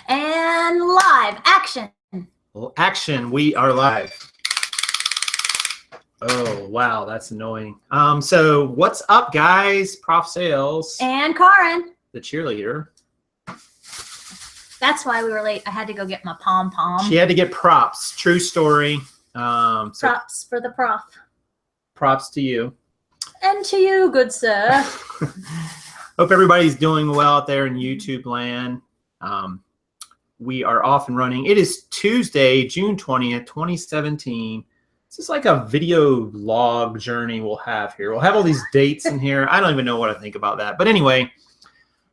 And live, action. Well, action, we are live. Oh, wow, that's annoying. So what's up, guys? Prof Sales. And Karin. The cheerleader. That's why we were late. I had to go get my pom-pom. She had to get props. True story. Props for the prof. Props to you. And to you, good sir. Hope everybody's doing well out there in YouTube land. We are off and running. It is Tuesday, June 20th, 2017. This is like a video log journey we'll have here. We'll have all these dates in here. I don't even know what I think about that. But anyway,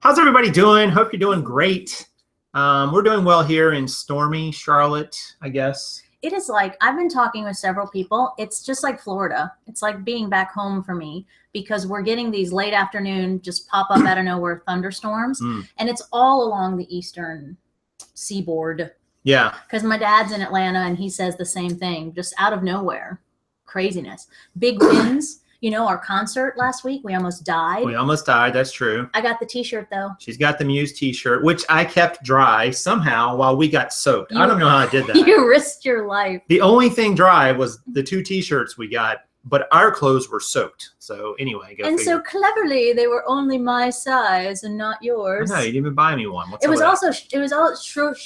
how's everybody doing? Hope you're doing great. We're doing well here in stormy Charlotte, I guess. It is like, I've been talking with several people. It's just like Florida. It's like being back home for me because we're getting these late afternoon, just pop up out of nowhere thunderstorms. And it's all along the eastern seaboard. Yeah. Because my dad's in Atlanta and he says the same thing, just out of nowhere. Craziness. Big winds. You know, our concert last week, we almost died. We almost died. That's true. I got the t-shirt though. She's got the Muse t-shirt, which I kept dry somehow while we got soaked. I don't know how I did that. You risked your life. The only thing dry was the 2 t-shirts we got, but our clothes were soaked. So anyway, go and figure. So cleverly, they were only my size and not yours. No, you didn't even buy me one. What's it was up with also it was all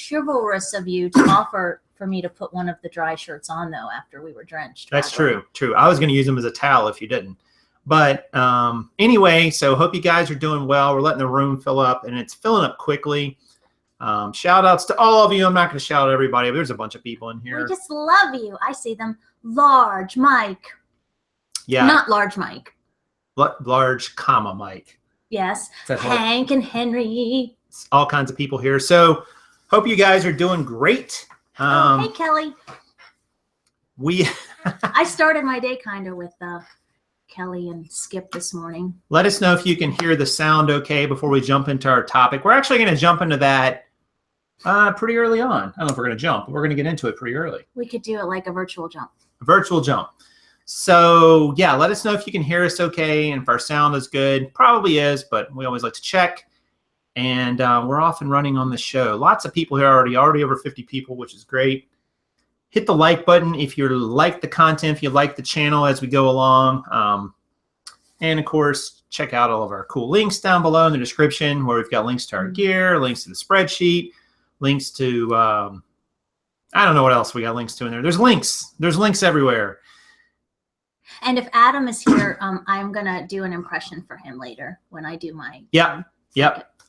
chivalrous of you to offer for me to put one of the dry shirts on though after we were drenched. That's true. True. I was going to use them as a towel if you didn't. But anyway, so hope you guys are doing well. We're letting the room fill up, and it's filling up quickly. Shout outs to all of you. I'm not going to shout out everybody, but there's a bunch of people in here. We just love you. I see them. Large Mike. Yeah. Not large Mike. Large comma Mike. Yes. Hank and Henry. All kinds of people here. So hope you guys are doing great. Hey, Kelly. We I started my day kind of with Kelly and Skip this morning. Let us know if you can hear the sound okay before we jump into our topic. We're actually going to jump into that pretty early on. I don't know if we're going to jump, but we're going to get into it pretty early. We could do it like a virtual jump. A virtual jump. So, yeah, let us know if you can hear us okay and if our sound is good. Probably is, but we always like to check. And we're off and running on the show. Lots of people here already over 50 people, which is great. Hit the like button if you like the content, if you like the channel as we go along. And, of course, check out all of our cool links down below in the description where we've got links to our gear, links to the spreadsheet, links to I don't know what else we got links to in there. There's links. There's links everywhere. And if Adam is here, I'm going to do an impression for him later when I do my Yep.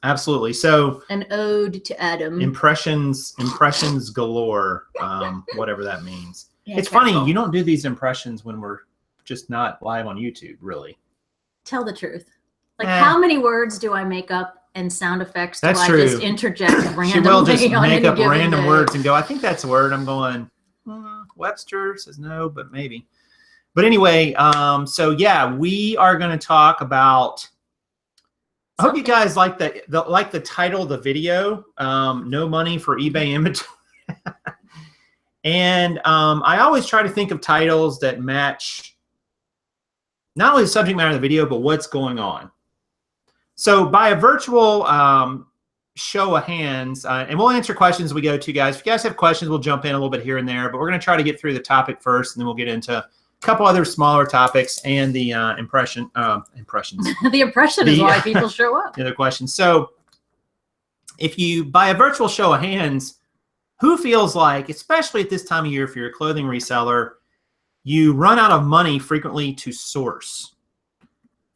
Absolutely. So an ode to Adam. Impressions galore, whatever that means. Yeah, it's funny, you don't do these impressions when we're just not live on YouTube, really. Tell the truth. Like how many words do I make up and sound effects do that's I true. Just interject randomly? She will just make up random day. words and go, I think that's a word. I'm going, Webster says no, but maybe. But anyway, so yeah, we are going to talk about I hope you guys like the title of the video, No Money for eBay Inventory. And I always try to think of titles that match not only the subject matter of the video, but what's going on. So by a virtual show of hands, and we'll answer questions as we go to, guys. If you guys have questions, we'll jump in a little bit here and there, but we're going to try to get through the topic first, and then we'll get into couple other smaller topics and the impressions. The impression is why people show up. The other question. So if you, by a virtual show of hands, who feels like, especially at this time of year, if you're a clothing reseller, you run out of money frequently to source?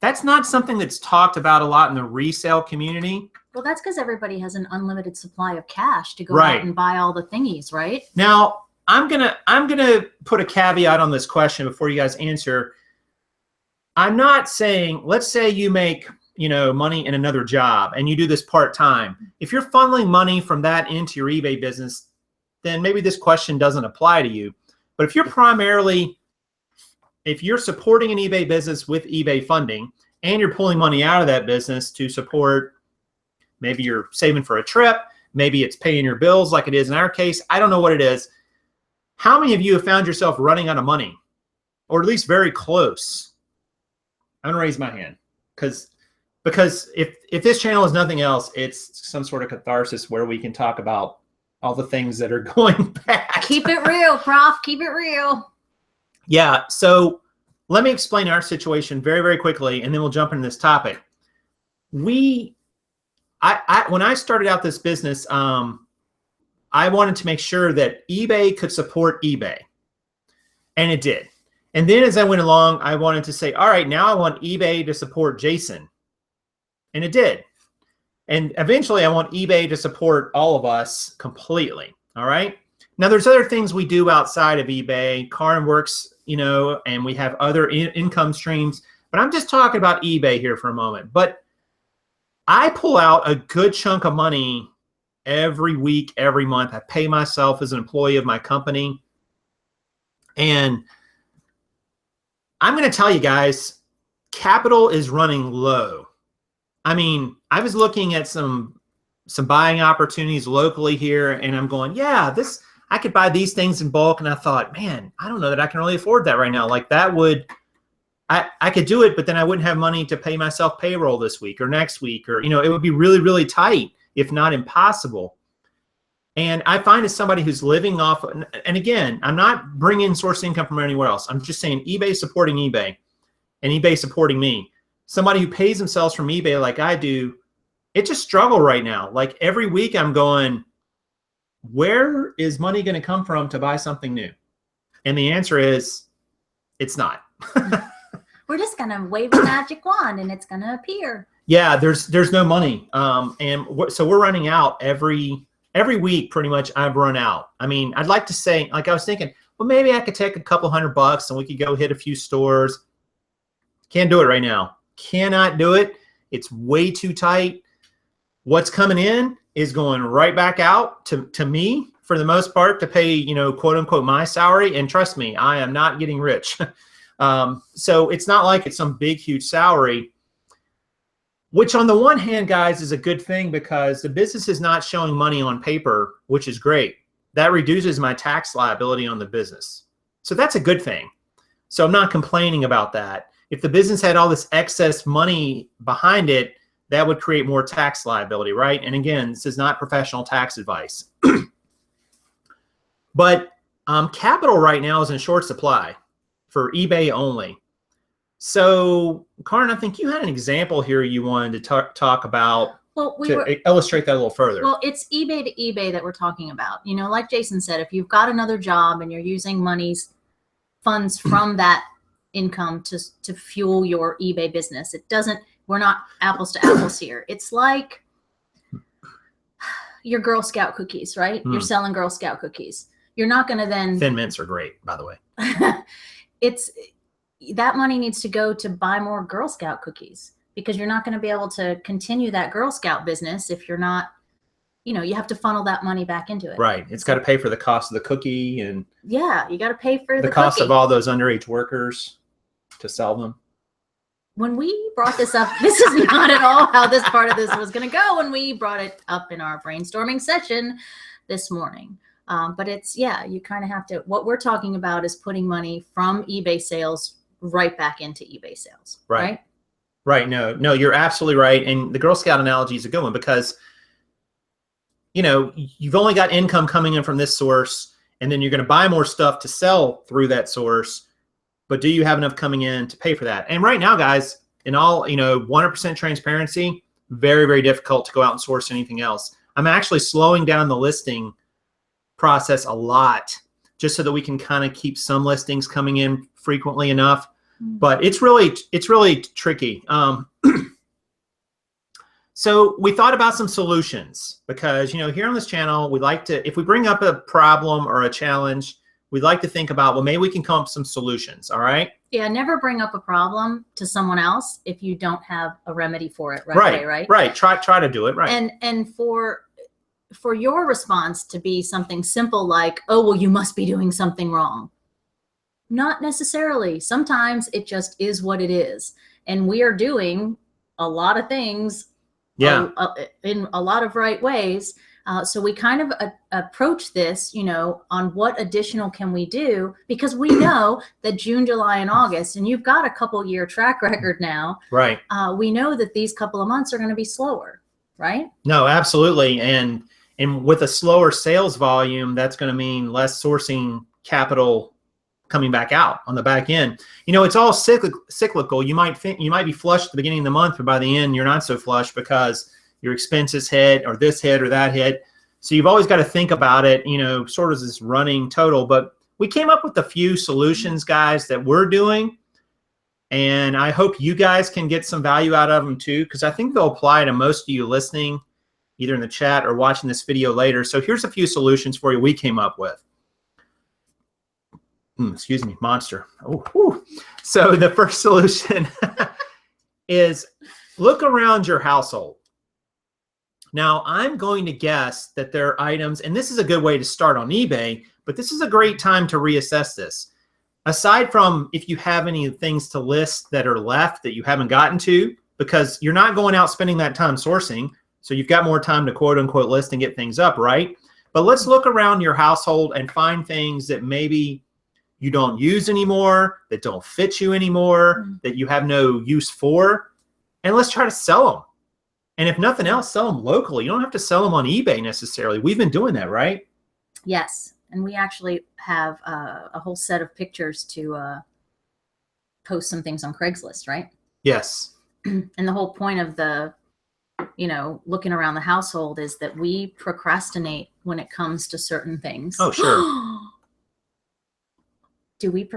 That's not something that's talked about a lot in the resale community. Well, that's because everybody has an unlimited supply of cash to go out and buy all the thingies, right? Now, I'm gonna put a caveat on this question before you guys answer. I'm not saying, let's say you make money in another job and you do this part-time. If you're funneling money from that into your eBay business, then maybe this question doesn't apply to you. But if you're supporting an eBay business with eBay funding and you're pulling money out of that business to support, maybe you're saving for a trip, maybe it's paying your bills like it is in our case, I don't know what it is. How many of you have found yourself running out of money, or at least very close? I'm going to raise my hand because because if this channel is nothing else, it's some sort of catharsis where we can talk about all the things that are going bad. Keep it real, Prof. Keep it real. Yeah. So let me explain our situation very, very quickly, and then we'll jump into this topic. When I started out this business, I wanted to make sure that eBay could support eBay, and it did. And then as I went along, I wanted to say, all right, now I want eBay to support Jason, and it did. And eventually I want eBay to support all of us completely. All right. Now there's other things we do outside of eBay. Karin works, and we have other income streams, but I'm just talking about eBay here for a moment. But I pull out a good chunk of money every week, every month. I pay myself as an employee of my company. And I'm going to tell you guys, capital is running low. I mean, I was looking at some buying opportunities locally here, and I'm going, yeah, I could buy these things in bulk. And I thought, man, I don't know that I can really afford that right now. Like I could do it, but then I wouldn't have money to pay myself payroll this week or next week, or, it would be really, really tight, if not impossible. And I find as somebody who's living off, and again, I'm not bringing source income from anywhere else. I'm just saying eBay supporting eBay and eBay supporting me. Somebody who pays themselves from eBay like I do, it's a struggle right now. Like every week I'm going, where is money going to come from to buy something new? And the answer is, it's not. We're just going to wave a magic wand and it's going to appear. Yeah, there's no money. So we're running out every week, pretty much. I've run out. I mean, I'd like to say, like I was thinking, well, maybe I could take a couple $100 and we could go hit a few stores. Can't do it right now. Cannot do it. It's way too tight. What's coming in is going right back out to me for the most part to pay, quote unquote, my salary. And trust me, I am not getting rich. So it's not like it's some big, huge salary, which on the one hand, guys, is a good thing because the business is not showing money on paper, which is great. That reduces my tax liability on the business. So that's a good thing. So I'm not complaining about that. If the business had all this excess money behind it, that would create more tax liability, right? And again, this is not professional tax advice. But capital right now is in short supply for eBay only. So, Karin, I think you had an example here you wanted to talk about illustrate that a little further. Well, it's eBay to eBay that we're talking about. Like Jason said, if you've got another job and you're using funds from that income to fuel your eBay business, we're not apples to apples here. It's like your Girl Scout cookies, right? You're selling Girl Scout cookies. You're not going to then... Thin Mints are great, by the way. That money needs to go to buy more Girl Scout cookies because you're not going to be able to continue that Girl Scout business if you're not, you have to funnel that money back into it. Right. It's got to pay for the cost of the cookie and... Yeah, you got to pay for the cost cookie. of all those underage workers to sell them. When we brought this up, this is not at all how this part of this was going to go when we brought it up in our brainstorming session this morning. But you kind of have to, what we're talking about is putting money from eBay sales right back into eBay sales. Right. Right. No, you're absolutely right. And the Girl Scout analogy is a good one because, you've only got income coming in from this source, and then you're going to buy more stuff to sell through that source. But do you have enough coming in to pay for that? And right now, guys, in all, 100% transparency, very, very difficult to go out and source anything else. I'm actually slowing down the listing process a lot just so that we can kind of keep some listings coming in frequently enough. But it's really tricky. So we thought about some solutions because, here on this channel, we like to, if we bring up a problem or a challenge, we'd like to think about, well, maybe we can come up with some solutions. All right. Yeah. Never bring up a problem to someone else if you don't have a remedy for it right away, right? Right. Try to do it. Right. And for your response to be something simple like, oh, well, you must be doing something wrong. Not necessarily. Sometimes it just is what it is. And we are doing a lot of things in a lot of right ways. So we kind of approach this, on what additional can we do, because we know that June, July, and August, and you've got a couple year track record now. Right. We know that these couple of months are going to be slower, right? No, absolutely. And with a slower sales volume, that's going to mean less sourcing capital coming back out on the back end. It's all cyclical. You might think you might be flush at the beginning of the month, but by the end, you're not so flush because your expenses hit, or this hit, or that hit. So you've always got to think about it, sort of this running total. But we came up with a few solutions, guys, that we're doing. And I hope you guys can get some value out of them too, because I think they'll apply to most of you listening, either in the chat or watching this video later. So here's a few solutions for you we came up with. Excuse me, monster. Oh, whew. So the first solution is look around your household. Now, I'm going to guess that there are items, and this is a good way to start on eBay, but this is a great time to reassess this. Aside from if you have any things to list that are left that you haven't gotten to, because you're not going out spending that time sourcing, so you've got more time to quote unquote list and get things up, right? But let's look around your household and find things that maybe you don't use anymore, that don't fit you anymore, that you have no use for, and let's try to sell them. And if nothing else, sell them locally. You don't have to sell them on eBay necessarily. We've been doing that, right? Yes. And we actually have a whole set of pictures to post some things on Craigslist, right? Yes. And the whole point of the, looking around the household is that we procrastinate when it comes to certain things. Oh, sure. Do we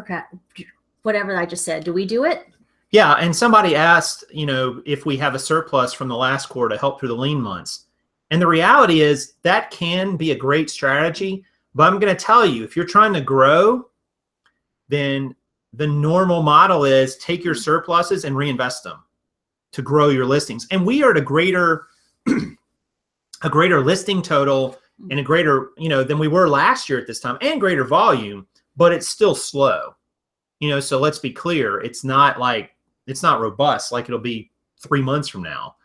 whatever I just said, do we do it? Yeah, and somebody asked, if we have a surplus from the last quarter to help through the lean months. And the reality is that can be a great strategy, but I'm going to tell you, if you're trying to grow, then the normal model is take your surpluses and reinvest them to grow your listings. And we are at a greater listing total and a greater, than we were last year at this time, and greater volume, but it's still slow. So let's be clear, it's not robust like it'll be 3 months from now.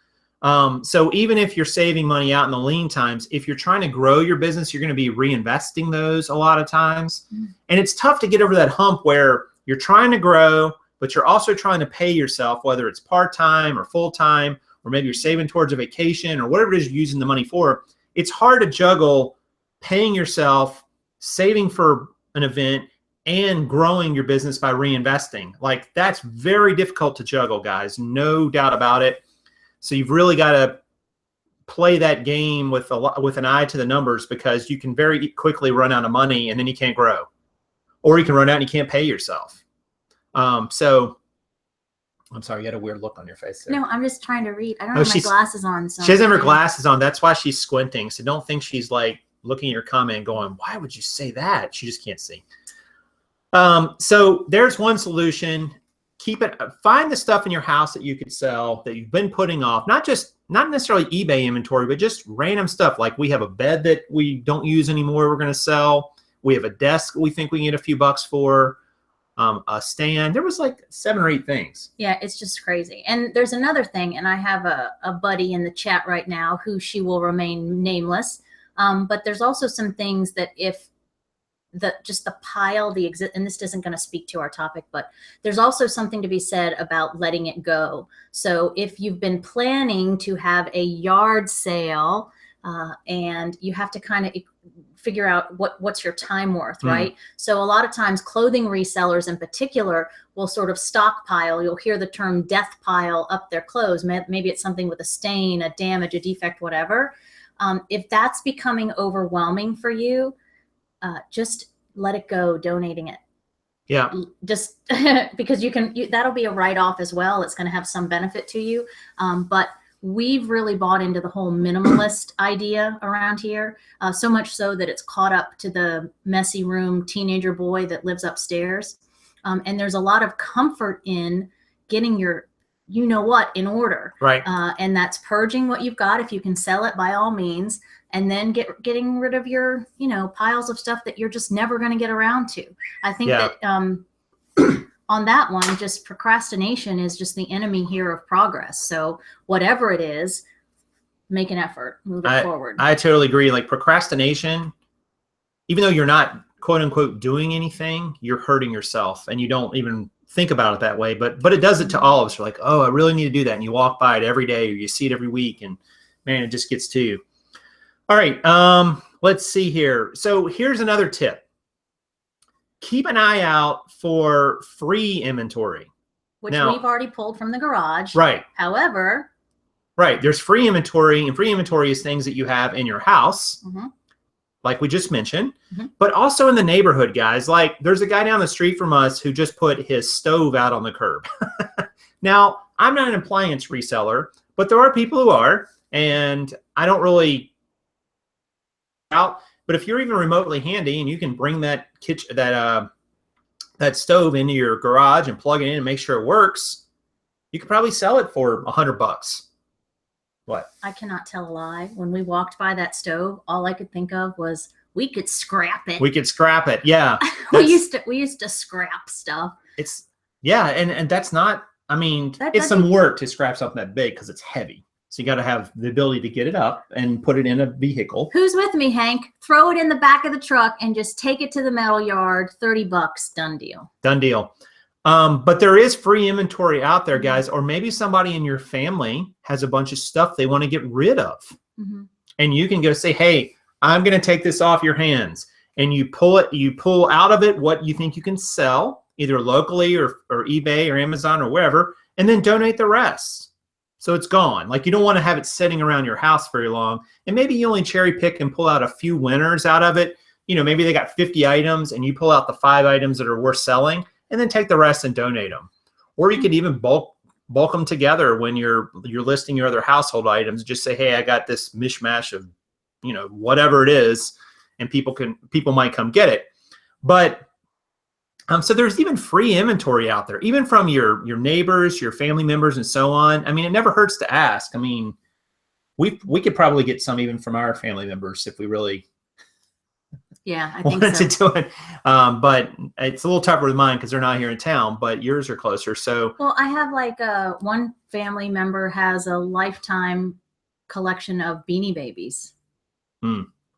So even if you're saving money out in the lean times, if you're trying to grow your business, you're going to be reinvesting those a lot of times. And it's tough to get over that hump where you're trying to grow, but you're also trying to pay yourself, whether it's part-time or full-time, or maybe you're saving towards a vacation or whatever it is you're using the money for. It's hard to juggle paying yourself, saving for an event, and growing your business by reinvesting. Like, that's very difficult to juggle, guys. No doubt about it. So you've really got to play that game with an eye to the numbers, because you can very quickly run out of money and then you can't grow, or you can run out and you can't pay yourself. So I'm sorry, you had a weird look on your face there. No, I'm just trying to read. I don't have my glasses on. So she doesn't have her glasses on. That's why she's squinting. So don't think she's like looking at your comment and going, why would you say that? She just can't see. So there's one solution. Find the stuff in your house that you could sell that you've been putting off, not necessarily eBay inventory, but just random stuff. Like, we have a bed that we don't use anymore, we're going to sell. We have a desk we think we can get a few bucks for, a stand. There was like 7 or 8 things. Yeah, it's just crazy. And there's another thing, and I have a buddy in the chat right now who she will remain nameless. But there's also some things that if the pile, and this isn't going to speak to our topic, but there's also something to be said about letting it go. So if you've been planning to have a yard sale, and you have to kind of figure out what's your time worth, right? So a lot of times clothing resellers in particular will sort of stockpile. You'll hear the term death pile up their clothes. Maybe it's something with a stain, a damage, a defect, whatever. If that's becoming overwhelming for you, just let it go donating it. Yeah. Just because that'll be a write-off as well. It's going to have some benefit to you. But we've really bought into the whole minimalist idea around here, so much so that it's caught up to the messy room teenager boy that lives upstairs. And there's a lot of comfort in getting your in order. Right. And that's purging what you've got. If you can sell it, by all means, and then getting rid of your, piles of stuff that you're just never going to get around to. I think that on that one, just procrastination is just the enemy here of progress. So whatever it is, make an effort, move it forward. I totally agree. Like procrastination, even though you're not quote unquote doing anything, you're hurting yourself and you don't even think about it that way. But it does it to all of us. You're like, oh, I really need to do that. And you walk by it every day or you see it every week and man, it just gets to you. All right. Let's see here. So here's another tip. Keep an eye out for free inventory. Which we've already pulled from the garage. Right. However. Right. There's free inventory, and free inventory is things that you have in your house, like we just mentioned, but also in the neighborhood, guys. Like there's a guy down the street from us who just put his stove out on the curb. Now, I'm not an appliance reseller, but there are people who are, and I don't really out. But if you're even remotely handy and you can bring that kitchen, that stove into your garage and plug it in and make sure it works, you could probably sell it for $100. What? I cannot tell a lie. When we walked by that stove, all I could think of was we could scrap it. We could scrap it. Yeah. we used to scrap stuff. It's and that's not, I mean, it's some work to scrap something that big because it's heavy. So you got to have the ability to get it up and put it in a vehicle. Who's with me, Hank? Throw it in the back of the truck and just take it to the metal yard. $30. Done deal. Done deal. But there is free inventory out there, guys, or maybe somebody in your family has a bunch of stuff they want to get rid of. And you can go say, hey, I'm going to take this off your hands. And you pull out of it what you think you can sell, either locally or eBay or Amazon or wherever, and then donate the rest. So it's gone. Like you don't want to have it sitting around your house very long. And maybe you only cherry pick and pull out a few winners out of it. You know, maybe they got 50 items and you pull out the 5 items that are worth selling and then take the rest and donate them. Or you could even bulk them together when you're listing your other household items. Just say, hey, I got this mishmash of, you know, whatever it is, and people might come get it. But so there's even free inventory out there, even from your neighbors, your family members, and so on. I mean, it never hurts to ask. I mean, we could probably get some even from our family members if we really I think wanted so. to do it. But it's a little tougher with mine because they're not here in town, but yours are closer. So well, I have like one family member has a lifetime collection of Beanie Babies.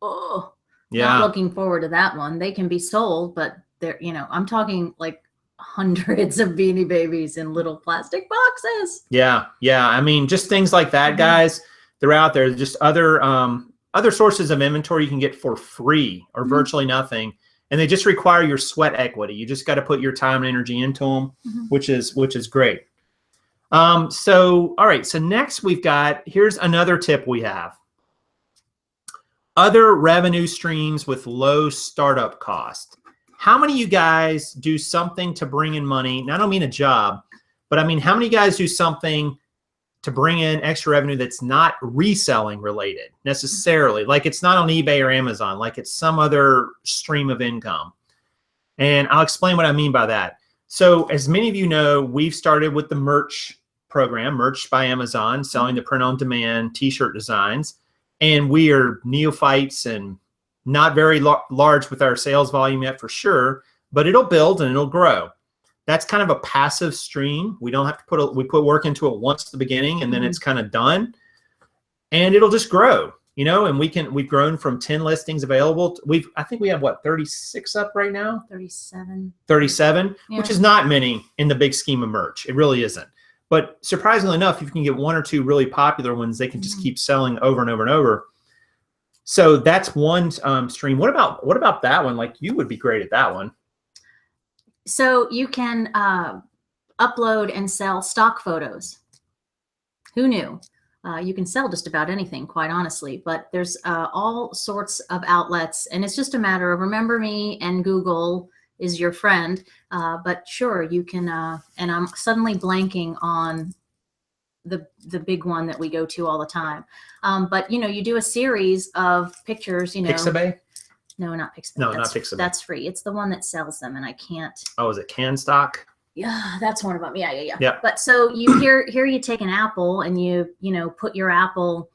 Oh, yeah. Not looking forward to that one. They can be sold, but they're, you know, I'm talking like hundreds of Beanie Babies in little plastic boxes. Yeah. I mean, just things like that, guys. They're out there. Just other sources of inventory you can get for free or virtually nothing, and they just require your sweat equity. You just got to put your time and energy into them, which is great. So all right. So next here's another tip we have. Other revenue streams with low startup cost. How many of you guys do something to bring in money? And I don't mean a job, but I mean, how many guys do something to bring in extra revenue that's not reselling related necessarily? Like it's not on eBay or Amazon, like it's some other stream of income. And I'll explain what I mean by that. So as many of you know, we've started with the merch program, Merch by Amazon, selling the print-on-demand t-shirt designs. And we are neophytes and not very large with our sales volume yet for sure, but it'll build and it'll grow. That's kind of a passive stream. We don't have to we put work into it once at the beginning and then it's kind of done, and it'll just grow, you know, and we've grown from 10 listings available. I think we have 36 up right now? 37, yeah. Which is not many in the big scheme of merch. It really isn't. But surprisingly enough, if you can get 1 or 2 really popular ones, they can just keep selling over and over and over. So that's one stream. What about that one? Like you would be great at that one. So you can upload and sell stock photos. Who knew? You can sell just about anything, quite honestly, but there's all sorts of outlets, and it's just a matter of remember me and Google is your friend. But sure, you can, and I'm suddenly blanking on the big one that we go to all the time. But you know, you do a series of pictures, you know. Pixabay? No, not Pixabay. No, not Pixabay. That's free. It's the one that sells them, and I can't. Oh, is it CanStock? Yeah, that's one of them. Yeah. But so you here you take an apple and you know put your apple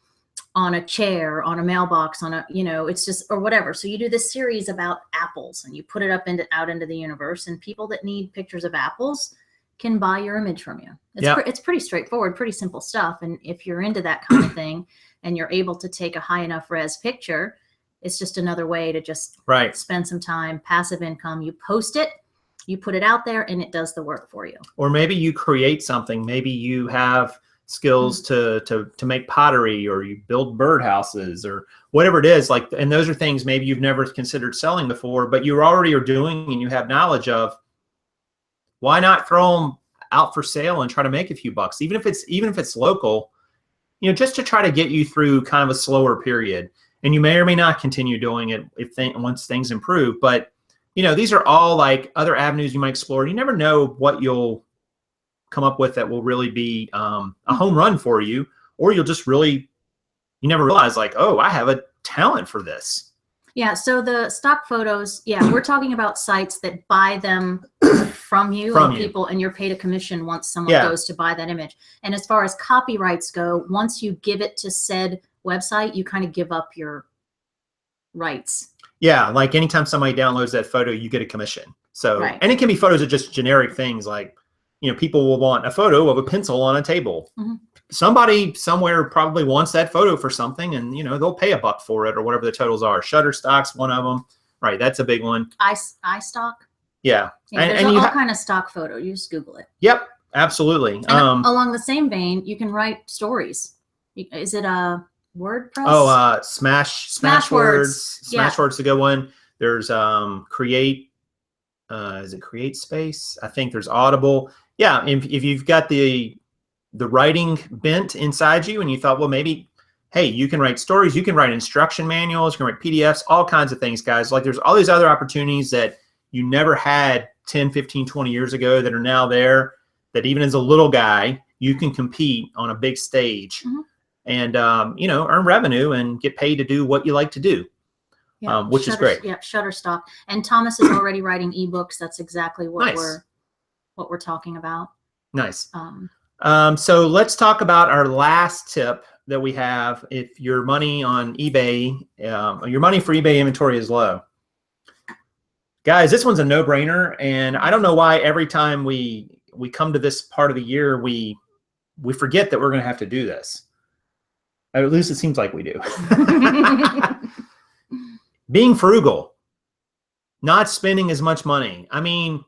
on a chair, on a mailbox, on a, you know, it's just, or whatever. So you do this series about apples and you put it out into the universe, and people that need pictures of apples can buy your image from you. Yep. It's pretty straightforward, pretty simple stuff. And if you're into that kind of thing and you're able to take a high enough res picture, it's just another way to just spend some time, passive income. You post it, you put it out there, and it does the work for you. Or maybe you create something. Maybe you have skills to make pottery, or you build birdhouses, or whatever it is. Like, and those are things maybe you've never considered selling before, but you already are doing and you have knowledge of. Why not throw them out for sale and try to make a few bucks, even if it's local, just to try to get you through kind of a slower period. And you may or may not continue doing it once things improve. But these are all like other avenues you might explore. You never know what you'll come up with that will really be a home run for you, or you'll just you never realize, like, oh, I have a talent for this. Yeah, so the stock photos, we're talking about sites that buy them from you, people, and you're paid a commission once someone goes to buy that image. And as far as copyrights go, once you give it to said website, you kind of give up your rights. Yeah, like anytime somebody downloads that photo, you get a commission. So, and it can be photos of just generic things, like, people will want a photo of a pencil on a table. Somebody somewhere probably wants that photo for something, and they'll pay $1 for it, or whatever the totals are. Shutterstock's one of them, right? That's a big one. iStock. Yeah, there's all kind of stock photo. You just Google it. Yep, absolutely. And along the same vein, you can write stories. Is it a WordPress? Oh, Smashwords. Yeah. Smashwords is a good one. There's Create. Is it Create Space? I think there's Audible. Yeah, if you've got the writing bent inside you, and you thought, well, maybe, hey, you can write stories, you can write instruction manuals, you can write PDFs, all kinds of things, guys. Like, there's all these other opportunities that you never had 10, 15, 20 years ago that are now there, that even as a little guy, you can compete on a big stage and, earn revenue and get paid to do what you like to do, which is great. Yeah, Shutterstock. And Thomas is already writing ebooks. That's exactly what we're talking about. Nice. So let's talk about our last tip that we have. If your money on eBay, your money for eBay inventory is low. Guys, this one's a no-brainer, and I don't know why every time we come to this part of the year, we forget that we're going to have to do this. At least it seems like we do. Being frugal, not spending as much money. I mean,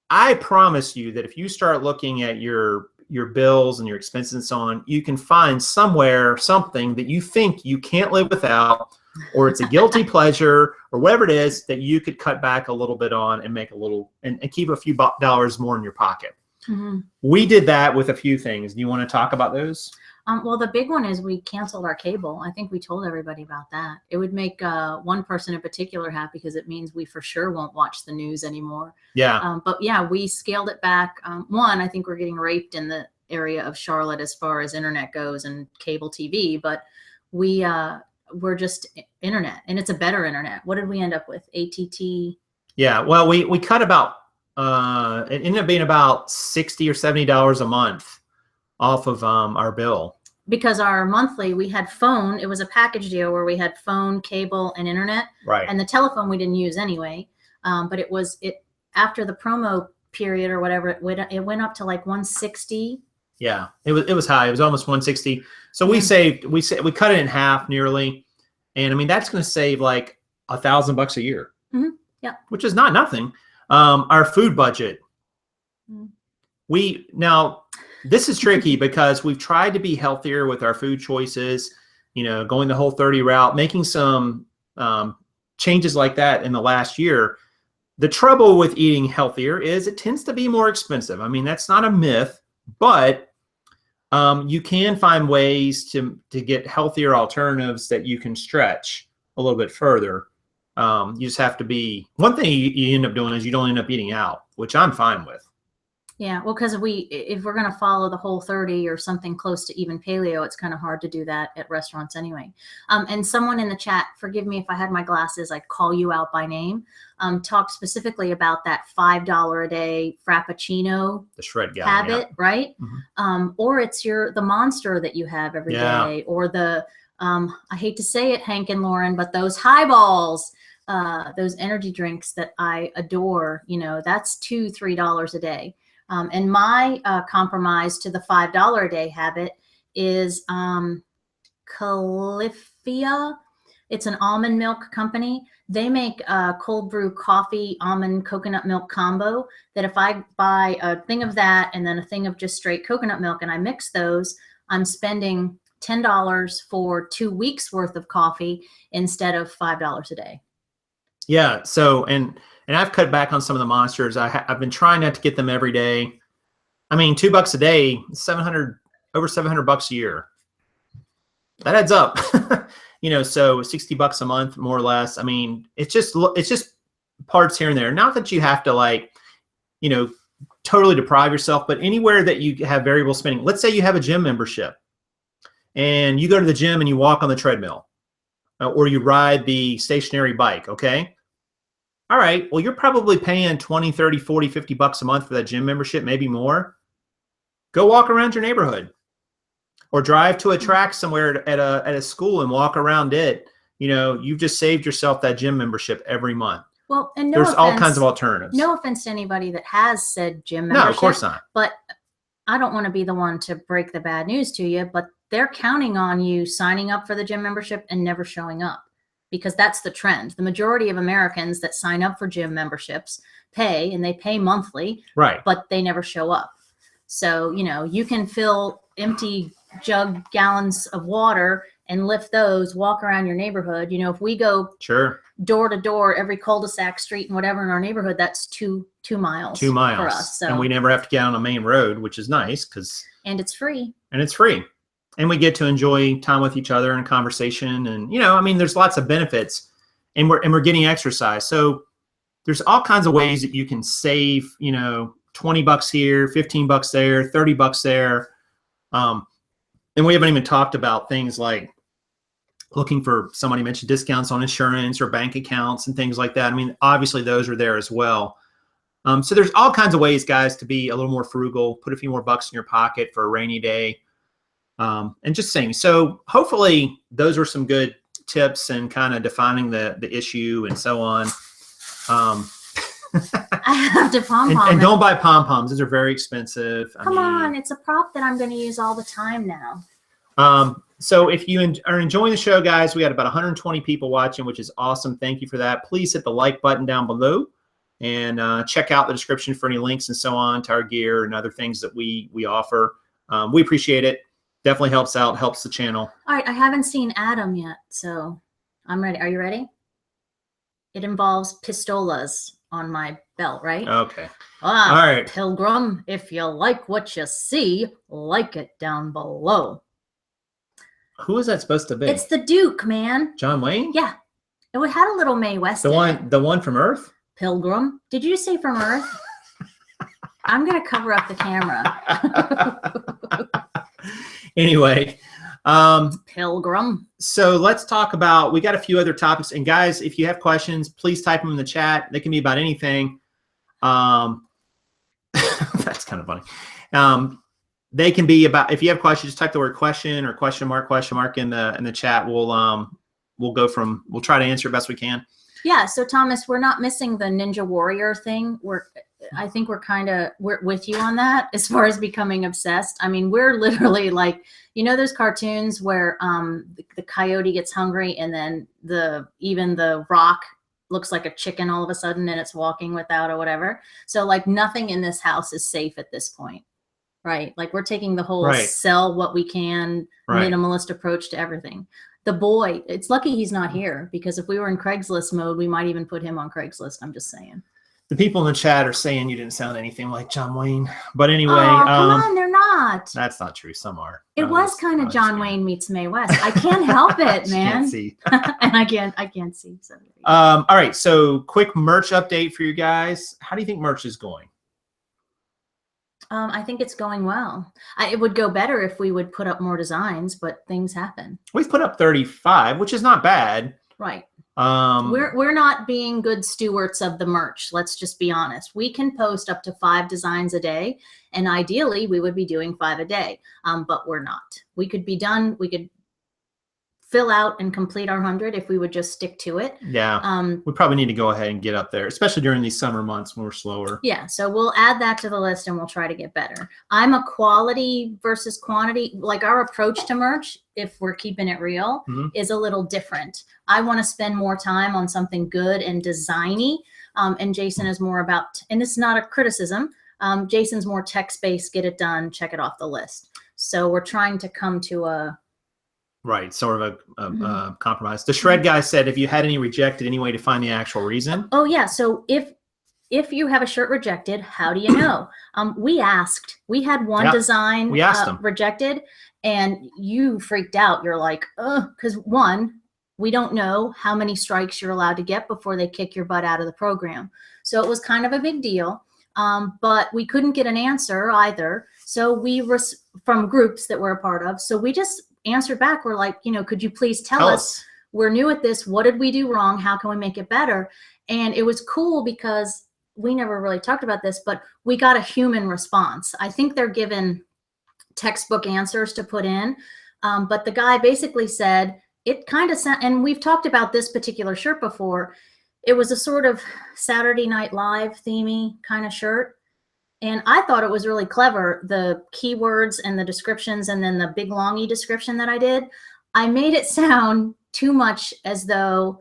I promise you that if you start looking at your bills and your expenses and so on, you can find somewhere something that you think you can't live without, or it's a guilty pleasure, or whatever it is that you could cut back a little bit on and make a little and keep a few dollars more in your pocket. We did that with a few things. Do you want to talk about those? Well, the big one is we canceled our cable. I think we told everybody about that. It would make one person in particular happy, because it means we for sure won't watch the news anymore. Yeah. But yeah, we scaled it back. One, I think we're getting raped in the area of Charlotte as far as internet goes and cable TV, but we're just internet, and it's a better internet. What did we end up with? ATT? Yeah. Well, we cut about, it ended up being about $60 or $70 a month off of our bill. Because our monthly, we had phone. It was a package deal where we had phone, cable, and internet. Right. And the telephone we didn't use anyway. But it after the promo period or whatever, it went up to like $160. Yeah, it was high. It was almost $160. So we cut it in half nearly, and I mean that's going to save like $1,000 a year. Yeah, which is not nothing. Our food budget. Now this is tricky because we've tried to be healthier with our food choices. Going the Whole30 route, making some changes like that in the last year. The trouble with eating healthier is it tends to be more expensive. I mean, that's not a myth, but you can find ways to get healthier alternatives that you can stretch a little bit further. You just have to be, one thing you end up doing is you don't end up eating out, which I'm fine with. Yeah, well, because if we're going to follow the Whole30 or something close to even paleo, it's kind of hard to do that at restaurants anyway. And someone in the chat, forgive me if I had my glasses, I'd call you out by name, talked specifically about that $5 a day Frappuccino the shred gown, habit, right? Or it's the Monster that you have every day, or the, I hate to say it, Hank and Lauren, but those highballs, those energy drinks that I adore, that's $2-3 a day. And my compromise to the $5 a day habit is Califia. It's an almond milk company. They make a cold brew coffee, almond, coconut milk combo that if I buy a thing of that and then a thing of just straight coconut milk and I mix those, I'm spending $10 for 2 weeks worth of coffee instead of $5 a day. Yeah. So, and I've cut back on some of the monsters. I've been trying not to get them every day. I mean, $2 a day, over $700 a year. That adds up. You know, so $60 a month, more or less. I mean, it's just parts here and there. Not that you have to, like, you know, totally deprive yourself, but anywhere that you have variable spending. Let's say you have a gym membership and you go to the gym and you walk on the treadmill or you ride the stationary bike. Okay. All right. Well, you're probably paying 20, 30, 40, $50 a month for that gym membership, maybe more. Go walk around your neighborhood. Or drive to a track somewhere at a school and walk around it. You know, you've just saved yourself that gym membership every month. Well, and there's all kinds of alternatives. No offense to anybody that has said gym membership. No, of course not. But I don't want to be the one to break the bad news to you, but they're counting on you signing up for the gym membership and never showing up, because that's the trend. The majority of Americans that sign up for gym memberships pay, and they pay monthly, right? But they never show up. So, you know, you can fill empty gallons of water and lift those, walk around your neighborhood. You know, if we go door to door, every cul-de-sac, street, and whatever in our neighborhood, that's two miles. 2 miles for us. So. And we never have to get on a main road, which is nice and it's free. And we get to enjoy time with each other and conversation. And, you know, I mean, there's lots of benefits, and we're getting exercise. So there's all kinds of ways that you can save, you know, $20 here, $15 there, $30 there. And we haven't even talked about things like looking for, somebody mentioned discounts on insurance or bank accounts and things like that. I mean, obviously those are there as well. So there's all kinds of ways, guys, to be a little more frugal, put a few more bucks in your pocket for a rainy day, and just saying. So hopefully those are some good tips and kind of defining the issue and so on. I have to pom-pom. And don't buy pom-poms. Those are very expensive. Come on. It's a prop that I'm going to use all the time now. So if you are enjoying the show, guys, we got about 120 people watching, which is awesome. Thank you for that. Please hit the like button down below and check out the description for any links and so on to our gear and other things that we offer. We appreciate it. Definitely helps out, helps the channel. All right. I haven't seen Adam yet, so I'm ready. Are you ready? It involves pistolas on my belt, right? Okay. All right. Pilgrim, if you like what you see, like it down below. Who is that supposed to be? It's the Duke, man. John Wayne? Yeah. It had a little Mae West. The one from Earth? Pilgrim. Did you say from Earth? I'm gonna cover up the camera. Anyway. Pilgrim. So let's talk about, we got a few other topics. And guys, if you have questions, please type them in the chat. They can be about anything. That's kind of funny. They can be about, if you have questions, just type the word question or question mark in the chat. We'll try to answer it best we can. Yeah. So Thomas, we're not missing the Ninja Warrior thing. I think we're with you on that as far as becoming obsessed. I mean, we're literally like, you know, those cartoons where the coyote gets hungry and then even the rock looks like a chicken all of a sudden and it's walking without or whatever. So like nothing in this house is safe at this point, right? Like we're taking the whole sell what we can, minimalist approach to everything. The boy, it's lucky he's not here, because if we were in Craigslist mode, we might even put him on Craigslist. I'm just saying. The people in the chat are saying you didn't sound anything like John Wayne. But anyway. Come on, they're not. That's not true. Some are. It was kind of John Wayne meets Mae West. I can't help it, man. Can't see. And I can't see. So. All right. So quick merch update for you guys. How do you think merch is going? I think it's going well. It would go better if we would put up more designs, but things happen. We've put up 35, which is not bad. Right. We're not being good stewards of the merch. Let's just be honest. We can post up to 5 designs a day, and ideally we would be doing 5 a day. But we're not. We could be done. We could fill out and complete our 100 if we would just stick to it. Yeah. We probably need to go ahead and get up there, especially during these summer months when we're slower. Yeah. So we'll add that to the list and we'll try to get better. I'm a quality versus quantity. Like our approach to merch, if we're keeping it real, is a little different. I want to spend more time on something good and designy. And Jason is more about, and it's not a criticism. Jason's more text-based, get it done, check it off the list. So we're trying to come to a sort of a compromise. The shred guy said, if you had any rejected, any way to find the actual reason? Oh yeah. So if you have a shirt rejected, how do you know? We asked. We had one design rejected, and you freaked out. You're like, because one, we don't know how many strikes you're allowed to get before they kick your butt out of the program. So it was kind of a big deal. But we couldn't get an answer either. So we were from groups that we're a part of. So we just answered back. We're like, could you please tell us? We're new at this. What did we do wrong? How can we make it better? And it was cool because we never really talked about this, but we got a human response. I think they're given textbook answers to put in. But the guy basically said, it kind of, and we've talked about this particular shirt before. It was a sort of Saturday Night Live themey kind of shirt. And I thought it was really clever, the keywords and the descriptions and then the big longy description that I did. I made it sound too much as though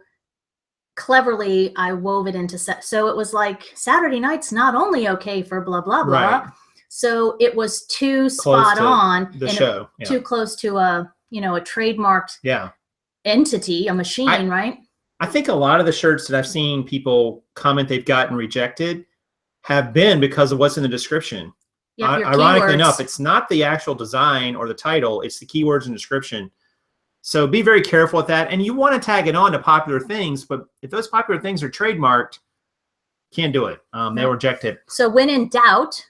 cleverly I wove it into so it was like Saturday night's not only okay for blah, blah, blah. Right. So it was too spot on. The show. Too close to a trademarked entity, a machine, right? I think a lot of the shirts that I've seen people comment they've gotten rejected have been because of what's in the description. Ironically enough, it's not the actual design or the title, it's the keywords and description. So be very careful with that. And you want to tag it on to popular things, but if those popular things are trademarked, can't do it. They'll reject it. So when in doubt,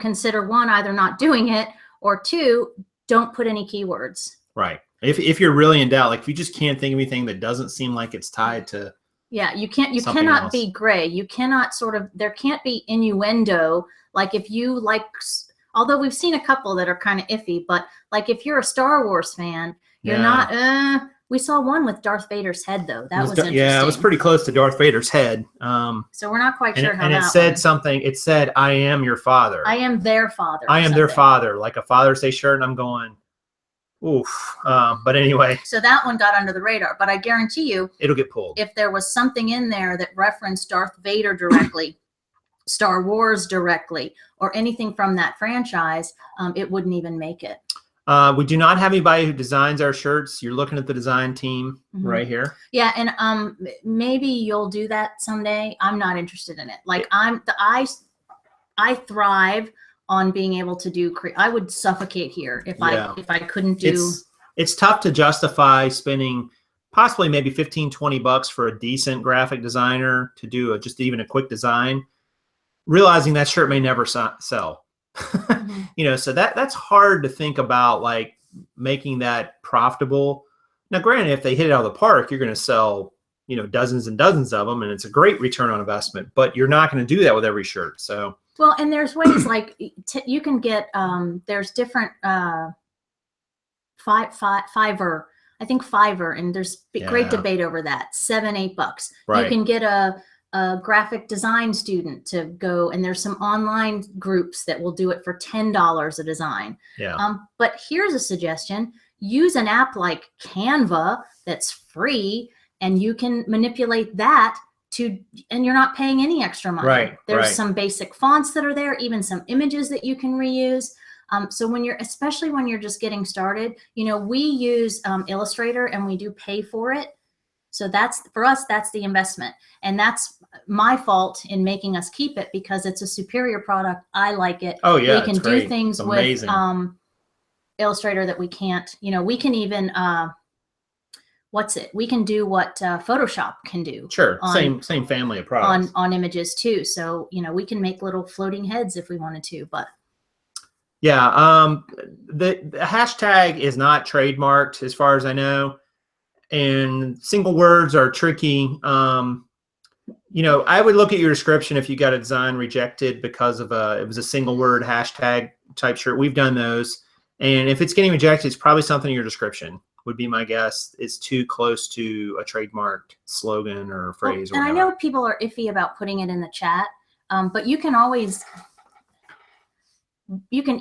consider one, either not doing it, or two, don't put any keywords. Right. If you're really in doubt, like if you just can't think of anything that doesn't seem like it's tied to you cannot be gray. You cannot there can't be innuendo. Like if you like, although we've seen a couple that are kind of iffy, but like if you're a Star Wars fan, you're not, we saw one with Darth Vader's head though. That was interesting. Yeah, it was pretty close to Darth Vader's head. So we're not quite sure how and that it said something, it said, I am your father. I am their father. I am their father, like a Father's Day shirt. And I'm going, oof. But anyway. So that one got under the radar, but I guarantee you it'll get pulled. If there was something in there that referenced Darth Vader directly, Star Wars directly, or anything from that franchise, it wouldn't even make it. We do not have anybody who designs our shirts. You're looking at the design team right here. Yeah, and maybe you'll do that someday. I'm not interested in it. Like I thrive on being able to do. I would suffocate here if I couldn't do. It's tough to justify spending possibly maybe $15-20 for a decent graphic designer to do just even a quick design, realizing that shirt may never sell. So that's hard to think about, like making that profitable. Now, granted, if they hit it out of the park, you're going to sell, dozens and dozens of them, and it's a great return on investment. But you're not going to do that with every shirt. So well, and there's ways like you can get. There's different Fiverr. I think Fiverr, and there's great debate over that. $7-8. Right. You can get a graphic design student to go, and there's some online groups that will do it for $10 a design. Yeah. But here's a suggestion: use an app like Canva that's free, and you can manipulate that and you're not paying any extra money. Right. There's some basic fonts that are there, even some images that you can reuse. So especially when you're just getting started, we use Illustrator and we do pay for it. So for us, that's the investment. And that's my fault in making us keep it because it's a superior product. I like it. Oh yeah. We can do things with Illustrator that we can't, we can even, we can do what Photoshop can do. Sure. Same family of products. On images too. So, we can make little floating heads if we wanted to, but. Yeah. The hashtag is not trademarked as far as I know. And single words are tricky. I would look at your description if you got a design rejected because of it was a single word hashtag type shirt. We've done those. And if it's getting rejected, it's probably something in your description. would be my guess. It's too close to a trademarked slogan or phrase. And I know people are iffy about putting it in the chat, but you can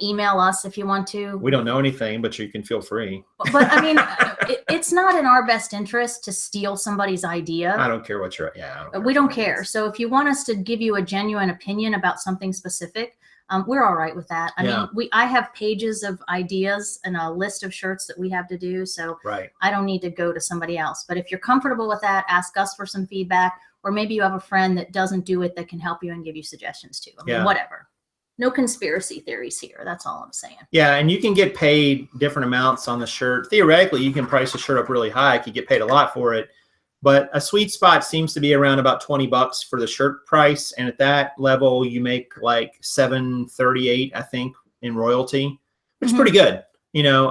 email us if you want to. We don't know anything, but you can feel free. But I mean, it's not in our best interest to steal somebody's idea. I don't care what you're, we don't care. So if you want us to give you a genuine opinion about something specific, we're all right with that. I mean, I have pages of ideas and a list of shirts that we have to do. So I don't need to go to somebody else. But if you're comfortable with that, ask us for some feedback, or maybe you have a friend that doesn't do it that can help you and give you suggestions too. I mean, whatever. No conspiracy theories here. That's all I'm saying. Yeah, and you can get paid different amounts on the shirt. Theoretically, you can price a shirt up really high. You could get paid a lot for it. But a sweet spot seems to be around about $20 for the shirt price. And at that level, you make like $7.38, I think, in royalty, which is pretty good. You know,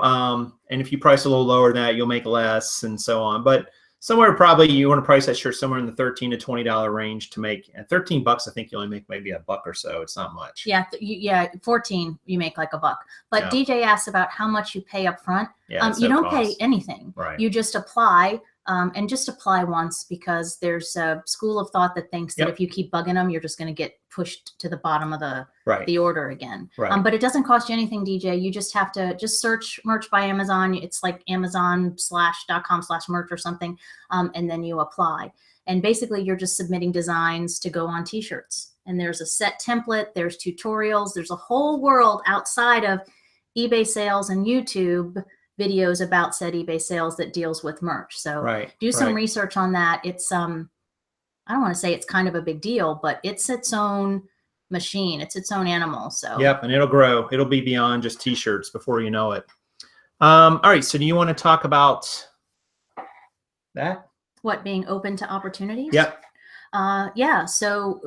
and if you price a little lower than that, you'll make less and so on. But somewhere probably you want to price that shirt somewhere in the $13 to $20 range to make. At $13, I think you only make maybe $1 or so. It's not much. Yeah, 14 you make like $1. But DJ asked about how much you pay up front. You don't pay anything. Right. You just apply. And just apply once, because there's a school of thought that thinks that if you keep bugging them, you're just going to get pushed to the bottom of the order again. Right. But it doesn't cost you anything, DJ. You just have to search merch by Amazon. It's like amazon.com/merch or something. And then you apply. And basically you're just submitting designs to go on t-shirts. And there's a set template. There's tutorials. There's a whole world outside of eBay sales and YouTube videos about said eBay sales that deals with merch. So do some research on that. It's I don't want to say it's kind of a big deal, but it's its own machine. It's its own animal. So and it'll grow. It'll be beyond just t-shirts before you know it. All right. So do you want to talk about that? What, being open to opportunities? Yep. Yeah. So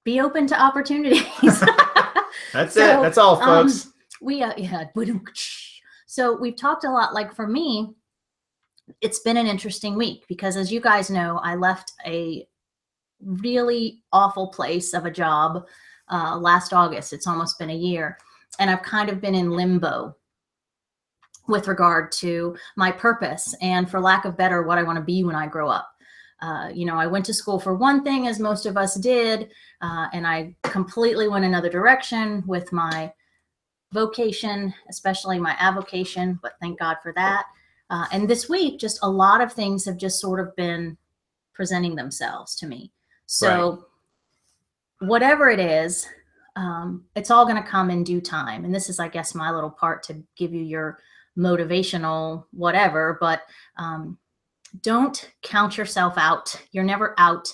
be open to opportunities. That's it. That's all, folks. So we've talked a lot. Like for me, it's been an interesting week because, as you guys know, I left a really awful place of a job last August. It's almost been a year. And I've kind of been in limbo with regard to my purpose and, for lack of better, what I want to be when I grow up. You know, I went to school for one thing, as most of us did, and I completely went another direction with my vocation, especially my avocation, but thank God for that. And this week, just a lot of things have just sort of been presenting themselves to me. So whatever it is, it's all going to come in due time. And this is, I guess, my little part to give you your motivational whatever, but don't count yourself out. You're never out.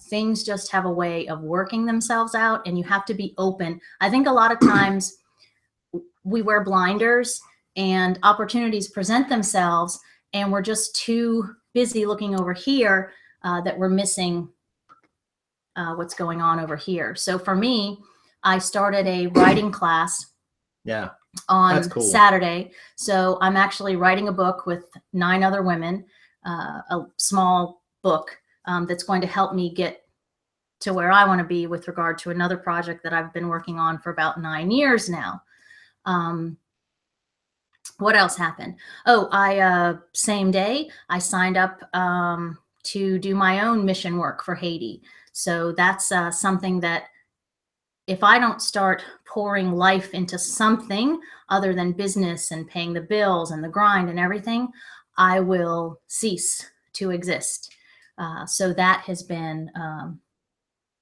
Things just have a way of working themselves out, and you have to be open. I think a lot of times we wear blinders and opportunities present themselves, and we're just too busy looking over here that we're missing what's going on over here. So for me, I started a writing class on Saturday. So I'm actually writing a book with 9 other women, a small book that's going to help me get to where I want to be with regard to another project that I've been working on for about 9 years now. What else happened? Oh, same day, I signed up to do my own mission work for Haiti. So that's something that, if I don't start pouring life into something other than business and paying the bills and the grind and everything, I will cease to exist. So that has been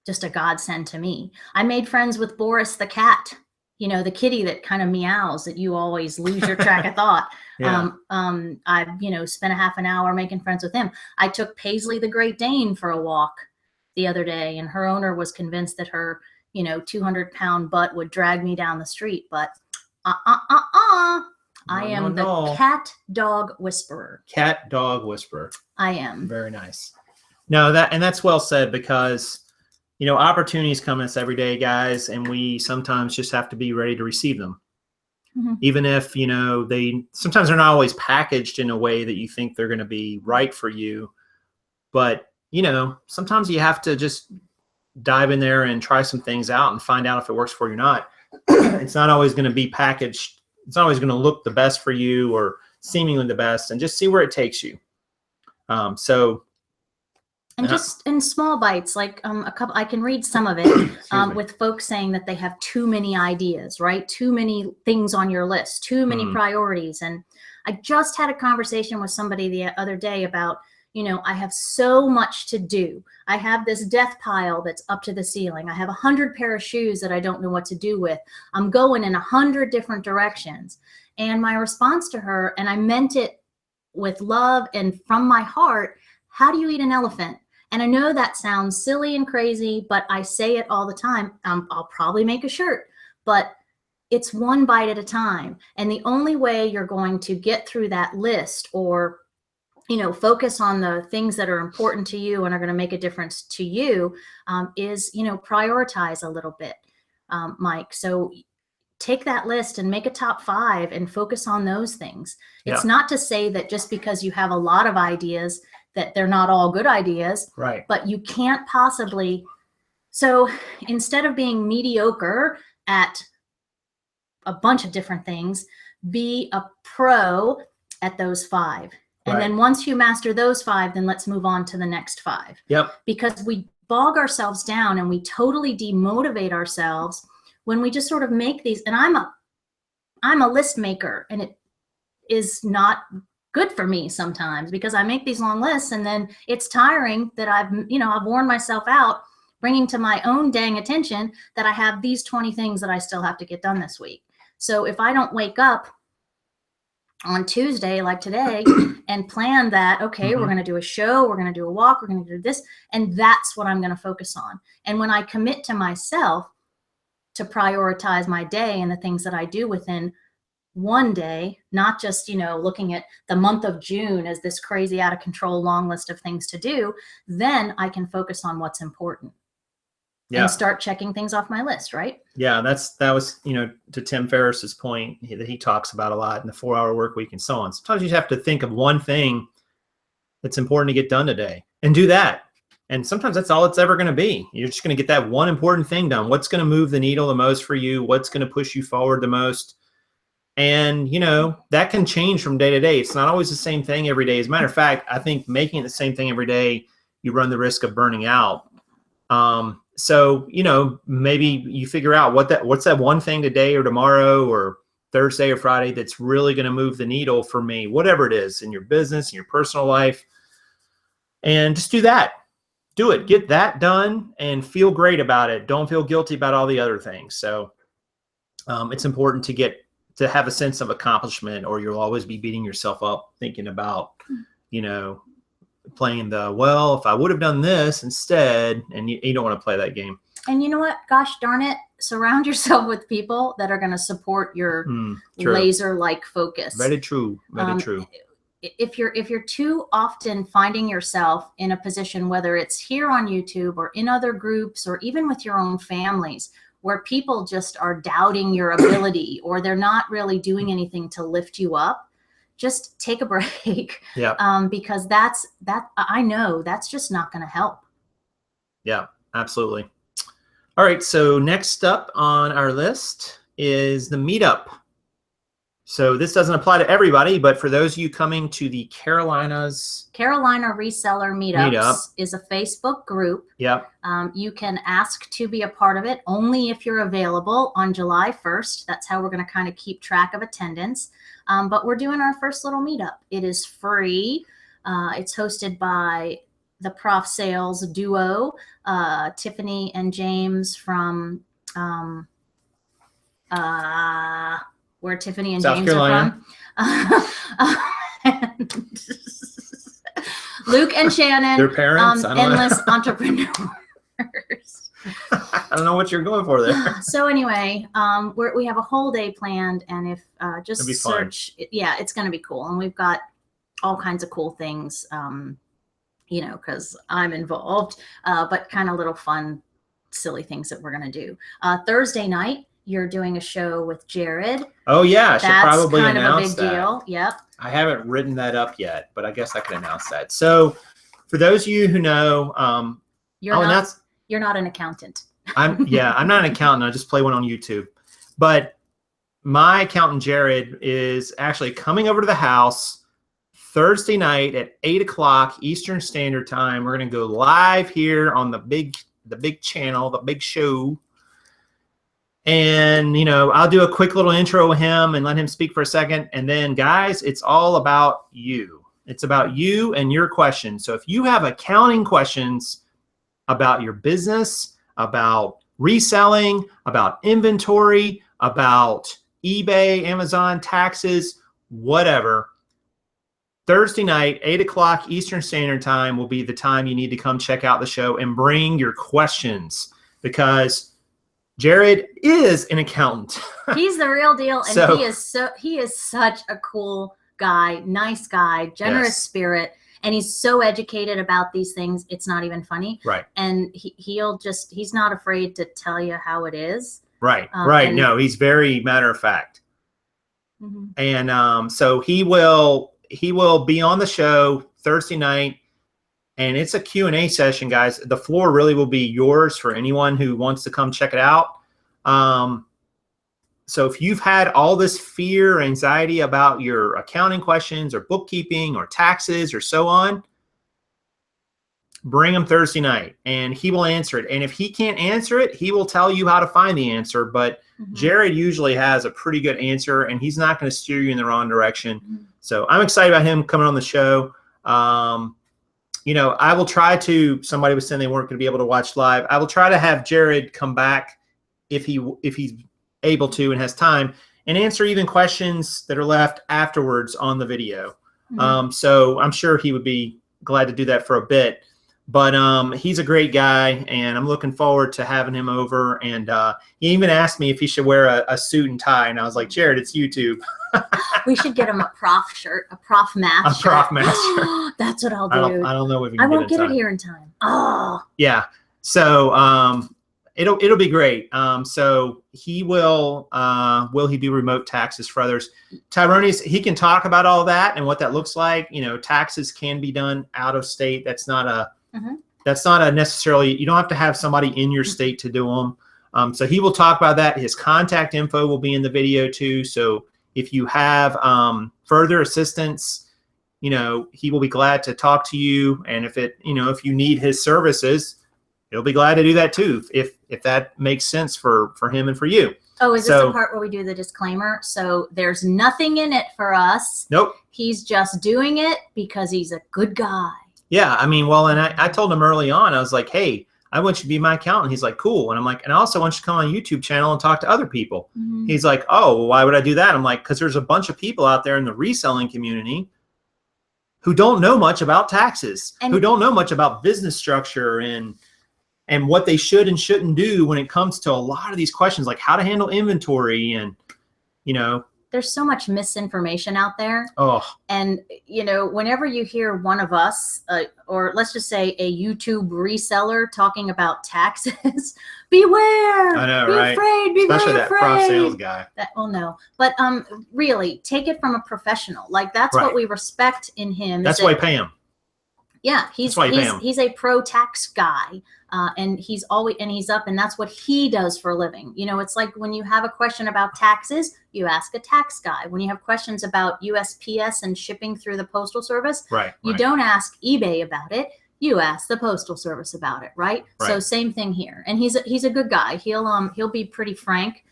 just a godsend to me. I made friends with Boris the cat. You know, the kitty that kind of meows that you always lose your track of thought. I've, spent a half an hour making friends with him. I took Paisley the Great Dane for a walk the other day, and her owner was convinced that her, 200-pound butt would drag me down the street. But I am the cat dog whisperer. Cat dog whisperer. I am. Very nice. No, that's well said, because opportunities come to us every day, guys, and we sometimes just have to be ready to receive them. Mm-hmm. Even if, sometimes they're not always packaged in a way that you think they're going to be right for you. But, sometimes you have to just dive in there and try some things out and find out if it works for you or not. It's not always going to be packaged. It's not always going to look the best for you, or seemingly the best, and just see where it takes you. And just in small bites, like a couple, I can read some of it with folks saying that they have too many ideas, right? Too many things on your list, too many priorities. And I just had a conversation with somebody the other day about, I have so much to do. I have this death pile that's up to the ceiling. I have 100 pair of shoes that I don't know what to do with. I'm going in 100 different directions. And my response to her, and I meant it with love and from my heart, how do you eat an elephant? And I know that sounds silly and crazy, but I say it all the time. I'll probably make a shirt, but it's one bite at a time. And the only way you're going to get through that list or, focus on the things that are important to you and are going to make a difference to you is, prioritize a little bit, Mike. So take that list and make a top 5 and focus on those things. It's not to say that just because you have a lot of ideas that they're not all good ideas, right? But you can't possibly. So instead of being mediocre at a bunch of different things, be a pro at those 5. And then once you master those 5, then let's move on to the next 5. Yep. Because we bog ourselves down and we totally demotivate ourselves when we just sort of make these. And I'm a list maker, and it is not good for me sometimes because I make these long lists and then it's tiring that I've worn myself out bringing to my own dang attention that I have these 20 things that I still have to get done this week. So if I don't wake up on Tuesday, like today, and plan that, okay, we're going to do a show, we're going to do a walk, we're going to do this, and that's what I'm going to focus on. And when I commit to myself to prioritize my day and the things that I do within one day, not just, looking at the month of June as this crazy out of control long list of things to do, then I can focus on what's important and start checking things off my list, right? Yeah, that was, to Tim Ferriss's point that he talks about a lot in the 4-hour work week and so on. Sometimes you have to think of one thing that's important to get done today and do that. And sometimes that's all it's ever going to be. You're just going to get that one important thing done. What's going to move the needle the most for you? What's going to push you forward the most? And, that can change from day to day. It's not always the same thing every day. As a matter of fact, I think making it the same thing every day, you run the risk of burning out. So, maybe you figure out what's that one thing today or tomorrow or Thursday or Friday that's really going to move the needle for me, whatever it is in your business, in your personal life. And just do that. Do it. Get that done and feel great about it. Don't feel guilty about all the other things. So it's important to have a sense of accomplishment, or you'll always be beating yourself up thinking about, playing if I would have done this instead, and you don't want to play that game. And you know what? Gosh darn it. Surround yourself with people that are going to support your laser-like focus. Very true. Very true. If you're too often finding yourself in a position, whether it's here on YouTube or in other groups or even with your own families, where people just are doubting your ability or they're not really doing anything to lift you up, just take a break. Yeah. Because I know that's just not going to help. Yeah, absolutely. All right. So next up on our list is the Meetup. So this doesn't apply to everybody, but for those of you coming to the Carolina Reseller Meetup is a Facebook group. Yep. You can ask to be a part of it only if you're available on July 1st. That's how we're going to kind of keep track of attendance. But we're doing our first little meetup. It is free. It's hosted by the PROF sales duo, Tiffany and James from where Tiffany and South James Carolina. are from. Luke and Shannon, their parents, endless entrepreneurs. I don't know what you're going for there. So anyway, we have a whole day planned, and if just search, it's going to be cool, and we've got all kinds of cool things, because I'm involved, but kind of little fun, silly things that we're going to do. Thursday night, you're doing a show with Jared. Oh yeah, I should probably announce that. That's kind of a big deal. Yep. I haven't written that up yet, but I guess I could announce that. So for those of you who know, you're not an accountant. I'm not an accountant. I just play one on YouTube. But my accountant, Jared, is actually coming over to the house Thursday night at 8 o'clock Eastern Standard Time. We're going to go live here on the big channel, the big show. And, I'll do a quick little intro with him and let him speak for a second. And then, guys, it's all about you. It's about you and your questions. So if you have accounting questions about your business, about reselling, about inventory, about eBay, Amazon, taxes, whatever, Thursday night, 8 o'clock Eastern Standard Time will be the time you need to come check out the show and bring your questions, because Jared is an accountant. He's the real deal, and he is such a cool guy, nice guy, generous spirit, and he's so educated about these things. It's not even funny. Right. And he's not afraid to tell you how it is. Right. Right. No, he's very matter of fact. Mm-hmm. And so he will be on the show Thursday night, and it's a Q&A session, guys. The floor really will be yours for anyone who wants to come check it out. So if you've had all this fear, anxiety about your accounting questions or bookkeeping or taxes or so on, bring him Thursday night and he will answer it. And if he can't answer it, he will tell you how to find the answer. But Jared usually has a pretty good answer, and he's not going to steer you in the wrong direction. So I'm excited about him coming on the show. I will try to, somebody was saying they weren't going to be able to watch live. I will try to have Jared come back if he's able to and has time, and answer even questions that are left afterwards on the video. So I'm sure he would be glad to do that for a bit. But he's a great guy, and I'm looking forward to having him over. And he even asked me if he should wear a suit and tie, and I was like, Jared, it's YouTube. We should get him a PROF shirt, a PROF mask. A PROF mask shirt. That's what I'll do. I don't know if we can I won't get it here in time. Oh. Yeah. So it'll be great. So he will he do remote taxes for others? Tyrone, he can talk about all that and what that looks like. Taxes can be done out of state. That's not a necessarily, you don't have to have somebody in your state to do them. So he will talk about that. His contact info will be in the video too. So if you have further assistance, he will be glad to talk to you. And if you need his services, he'll be glad to do that too, if that makes sense for him and for you. Oh, is this the part where we do the disclaimer? So there's nothing in it for us. Nope. He's just doing it because he's a good guy. Yeah, and I told him early on, I was like, hey, I want you to be my accountant. He's like, cool. And I'm like, and I also want you to come on a YouTube channel and talk to other people. He's like, oh, well, why would I do that? I'm like, because there's a bunch of people out there in the reselling community who don't know much about taxes, who don't know much about business structure and what they should and shouldn't do when it comes to a lot of these questions, like how to handle inventory and, There's so much misinformation out there. Oh. And, whenever you hear one of us, or let's just say a YouTube reseller talking about taxes, beware. I know, be right? Afraid, be Especially very that afraid. PROF sales guy. No. But really, take it from a professional. Like, that's what we respect in him. That's why we pay him. Yeah, he's a pro tax guy, and he's up, and that's what he does for a living. It's like when you have a question about taxes, you ask a tax guy. When you have questions about USPS and shipping through the postal service, you don't ask eBay about it. You ask the postal service about it, right? So same thing here. And he's a good guy. He'll be pretty frank.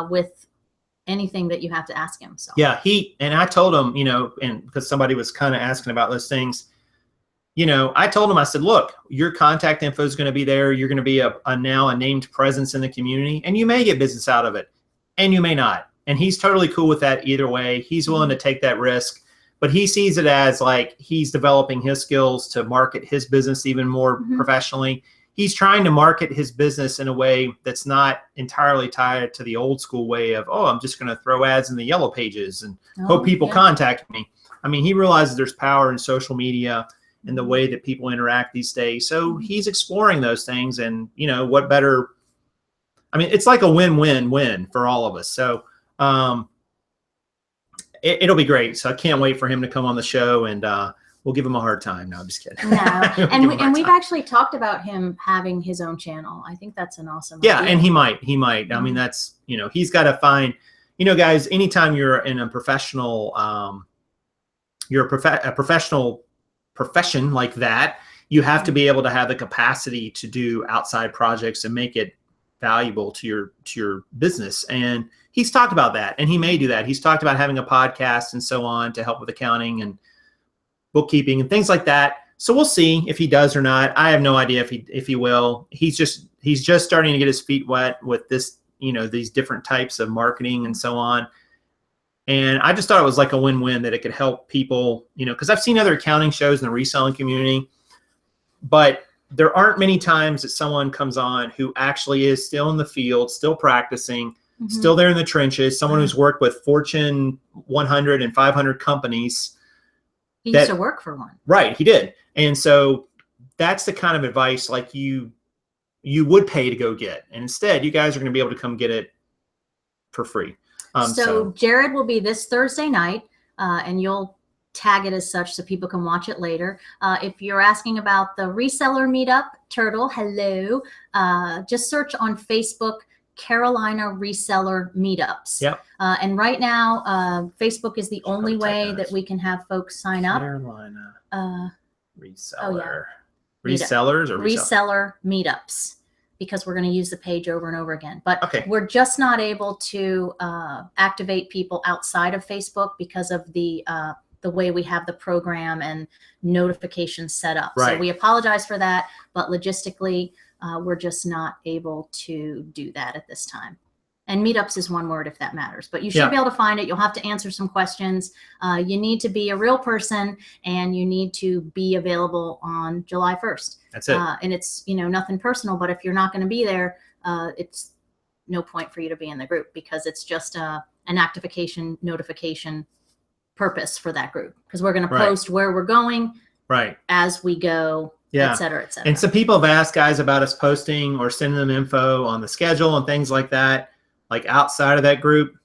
With anything that you have to ask him. So and I told him, and because somebody was kind of asking about those things. I told him, I said, look, your contact info is going to be there. You're going to be now a named presence in the community, and you may get business out of it, and you may not. And he's totally cool with that either way. He's willing to take that risk, but he sees it as like he's developing his skills to market his business even more professionally. He's trying to market his business in a way that's not entirely tied to the old school way of, I'm just going to throw ads in the yellow pages and hope people contact me. I mean, he realizes there's power in social media and the way that people interact these days. So he's exploring those things, and what better, it's like a win-win-win for all of us. So it'll be great. So I can't wait for him to come on the show, and we'll give him a hard time. No, I'm just kidding. No. and we've actually talked about him having his own channel. I think that's an awesome idea. And he might, I mean, that's, he's got to find, you know, guys, anytime you're in a professional, a professional profession like that, you have to be able to have the capacity to do outside projects and make it valuable to your business. And he's talked about that, and he may do that. He's talked about having a podcast and so on to help with accounting and bookkeeping and things like that. So we'll see if he does or not. I have no idea if he will. He's just starting to get his feet wet with this, you know, these different types of marketing and so on. And I just thought it was like a win-win, that it could help people, you know, because I've seen other accounting shows in the reselling community, but there aren't many times that someone comes on who actually is still in the field, still practicing, still there in the trenches, someone who's worked with Fortune 100 and 500 companies. He used to work for one. Right, he did. And so that's the kind of advice like you would pay to go get. And instead, you guys are going to be able to come get it for free. So Jared will be this Thursday night, and you'll tag it as such so people can watch it later. If you're asking about the reseller meetup, Turtle, hello, just search on Facebook Carolina Reseller Meetups. Yep. And right now, Facebook is the only way that we can have folks sign up. Carolina Reseller. Oh, yeah. Resellers or Reseller Meetups, because we're going to use the page over and over again. But we're just not able to activate people outside of Facebook because of the way we have the program and notifications set up. Right. So we apologize for that, but logistically, we're just not able to do that at this time. And meetups is one word if that matters, but you should be able to find it. You'll have to answer some questions. You need to be a real person, and you need to be available on July 1st. That's it. And it's, you know, nothing personal, but if you're not going to be there, it's no point for you to be in the group, because it's just an activation notification purpose for that group, because we're going to post where we're going as we go, et cetera, et cetera. And some people have asked guys about us posting or sending them info on the schedule and things like that, like outside of that group.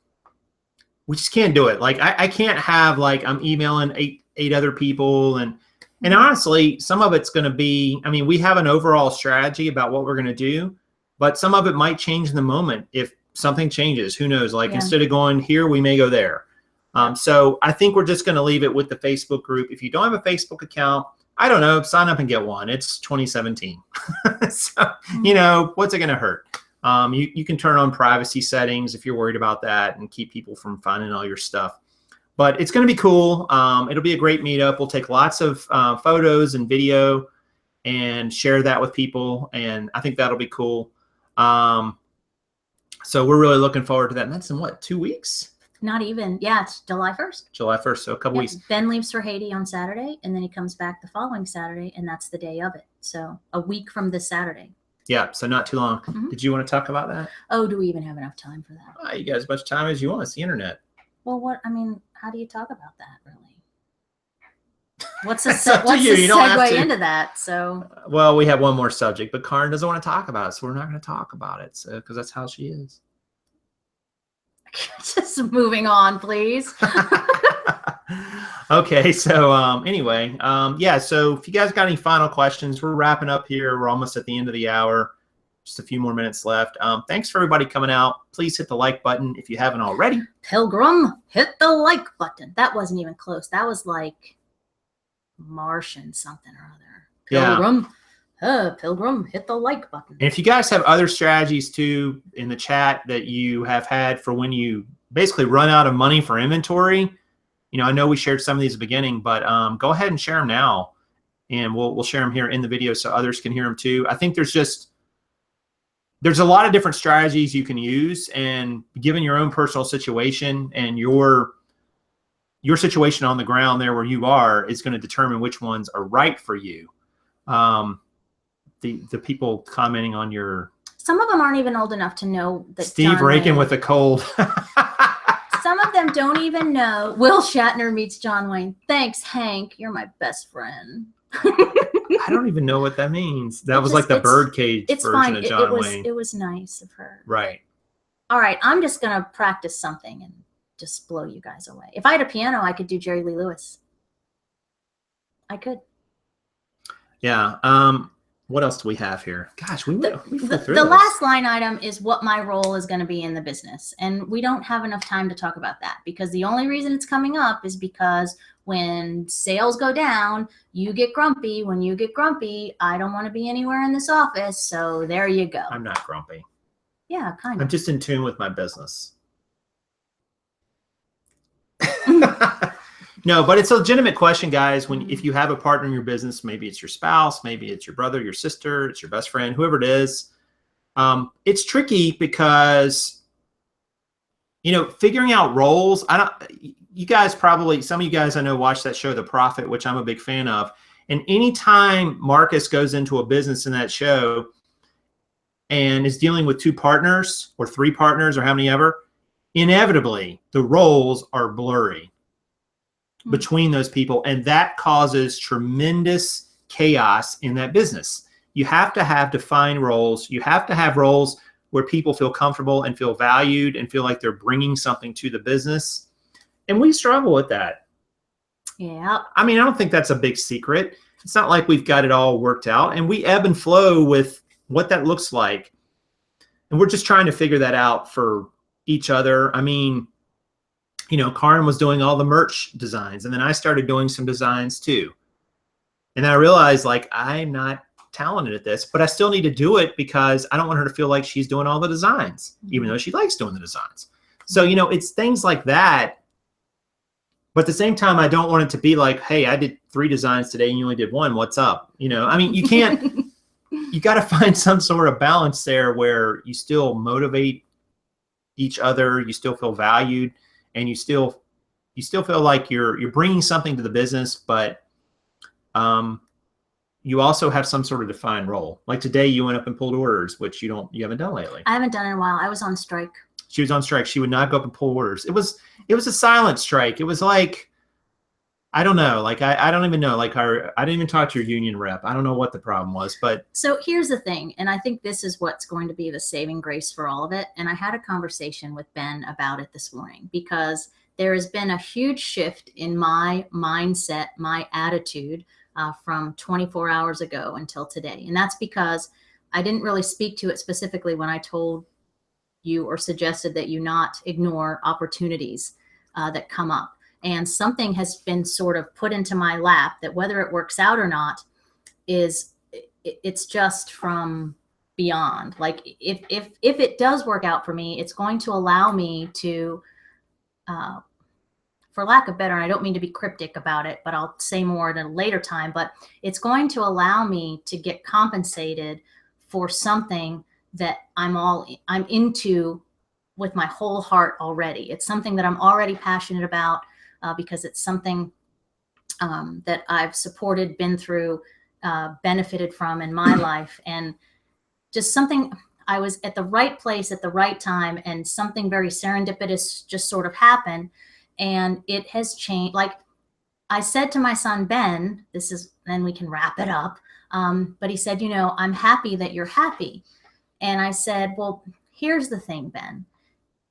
We just can't do it. Like I can't have, like, I'm emailing eight other people, and honestly, some of it's going to be, I mean, we have an overall strategy about what we're going to do, but some of it might change in the moment. If something changes, who knows? Like instead of going here, we may go there. So I think we're just going to leave it with the Facebook group. If you don't have a Facebook account, I don't know, sign up and get one. It's 2017. So, you know, what's it going to hurt? You can turn on privacy settings if you're worried about that and keep people from finding all your stuff. But it's going to be cool. It'll be a great meetup. We'll take lots of photos and video and share that with people. And I think that'll be cool. So we're really looking forward to that. And that's in what, 2 weeks? Not even. Yeah, it's July 1st. July 1st, so a couple weeks. Ben leaves for Haiti on Saturday, and then he comes back the following Saturday, and that's the day of it. So a week from this Saturday. Yeah, so not too long. Did you want to talk about that? Oh, do we even have enough time for that? You got as much time as you want. It's the internet. Well, how do you talk about that, really? What's the you don't have segue to. into that? So. Well, we have one more subject, but Karen doesn't want to talk about it, so we're not going to talk about it, because that's how she is. Just moving on, please. Okay, so anyway, so if you guys got any final questions, we're wrapping up here. We're almost at the end of the hour. Just a few more minutes left. Thanks for everybody coming out. Please hit the like button if you haven't already. Pilgrim, hit the like button. That wasn't even close. That was like Martian something or other. Pilgrim. Pilgrim, hit the like button. And if you guys have other strategies too in the chat that you have had for when you basically run out of money for inventory, you know, I know we shared some of these at the beginning, but go ahead and share them now, and we'll share them here in the video so others can hear them too. I think there's a lot of different strategies you can use, and given your own personal situation and your situation on the ground there where you are is going to determine which ones are right for you. The people commenting on your... Some of them aren't even old enough to know that Steve Rakin with a cold. Some of them don't even know. Will Shatner meets John Wayne. Thanks, Hank. You're my best friend. I don't even know what that means. That was like the birdcage version of John Wayne. It was nice of her. Right. All right. I'm just going to practice something and just blow you guys away. If I had a piano, I could do Jerry Lee Lewis. I could. Yeah. What else do we have here? Gosh, we flew through the this. last line item is what my role is going to be in the business. And we don't have enough time to talk about that, because the only reason it's coming up is because when sales go down, you get grumpy. When you get grumpy, I don't want to be anywhere in this office. So there you go. I'm not grumpy. Yeah, kind of. I'm just in tune with my business. No, but it's a legitimate question, guys. If you have a partner in your business, maybe it's your spouse, maybe it's your brother, your sister, it's your best friend, whoever it is. It's tricky because, figuring out roles. You guys probably, some of you guys I know watch that show, The Profit, which I'm a big fan of. And anytime Marcus goes into a business in that show and is dealing with 2 partners or 3 partners or how many ever, inevitably the roles are blurry between those people, and that causes tremendous chaos in that business. You have to have defined roles. You have to have roles where people feel comfortable and feel valued and feel like they're bringing something to the business. And we struggle with that. Yeah. I mean, I don't think that's a big secret. It's not like we've got it all worked out, and we ebb and flow with what that looks like. And we're just trying to figure that out for each other. I mean, Karin was doing all the merch designs, and then I started doing some designs too. And I realized, like, I'm not talented at this, but I still need to do it because I don't want her to feel like she's doing all the designs, even though she likes doing the designs. So, it's things like that. But at the same time, I don't want it to be like, hey, I did 3 designs today and you only did 1. What's up? I mean, you can't, you got to find some sort of balance there where you still motivate each other, you still feel valued, and you still feel like you're bringing something to the business, but you also have some sort of defined role. Like today, you went up and pulled orders, which you haven't done lately. I haven't done it in a while. I was on strike. She was on strike. She would not go up and pull orders. It was a silent strike. It was like, I don't know. Like, I don't even know. Like, I didn't even talk to your union rep. I don't know what the problem was, but. So here's the thing. And I think this is what's going to be the saving grace for all of it. And I had a conversation with Ben about it this morning, because there has been a huge shift in my mindset, my attitude from 24 hours ago until today. And that's because I didn't really speak to it specifically when I told you or suggested that you not ignore opportunities that come up. And something has been sort of put into my lap that, whether it works out or not, it's just from beyond. Like, if it does work out for me, it's going to allow me to, for lack of better, and I don't mean to be cryptic about it, but I'll say more at a later time, but it's going to allow me to get compensated for something that I'm into with my whole heart already. It's something that I'm already passionate about, because it's something that I've supported, been through, benefited from in my life, and just something. I was at the right place at the right time, and something very serendipitous just sort of happened, and it has changed. Like I said to my son, Ben, then we can wrap it up. But he said, I'm happy that you're happy. And I said, well, here's the thing, Ben.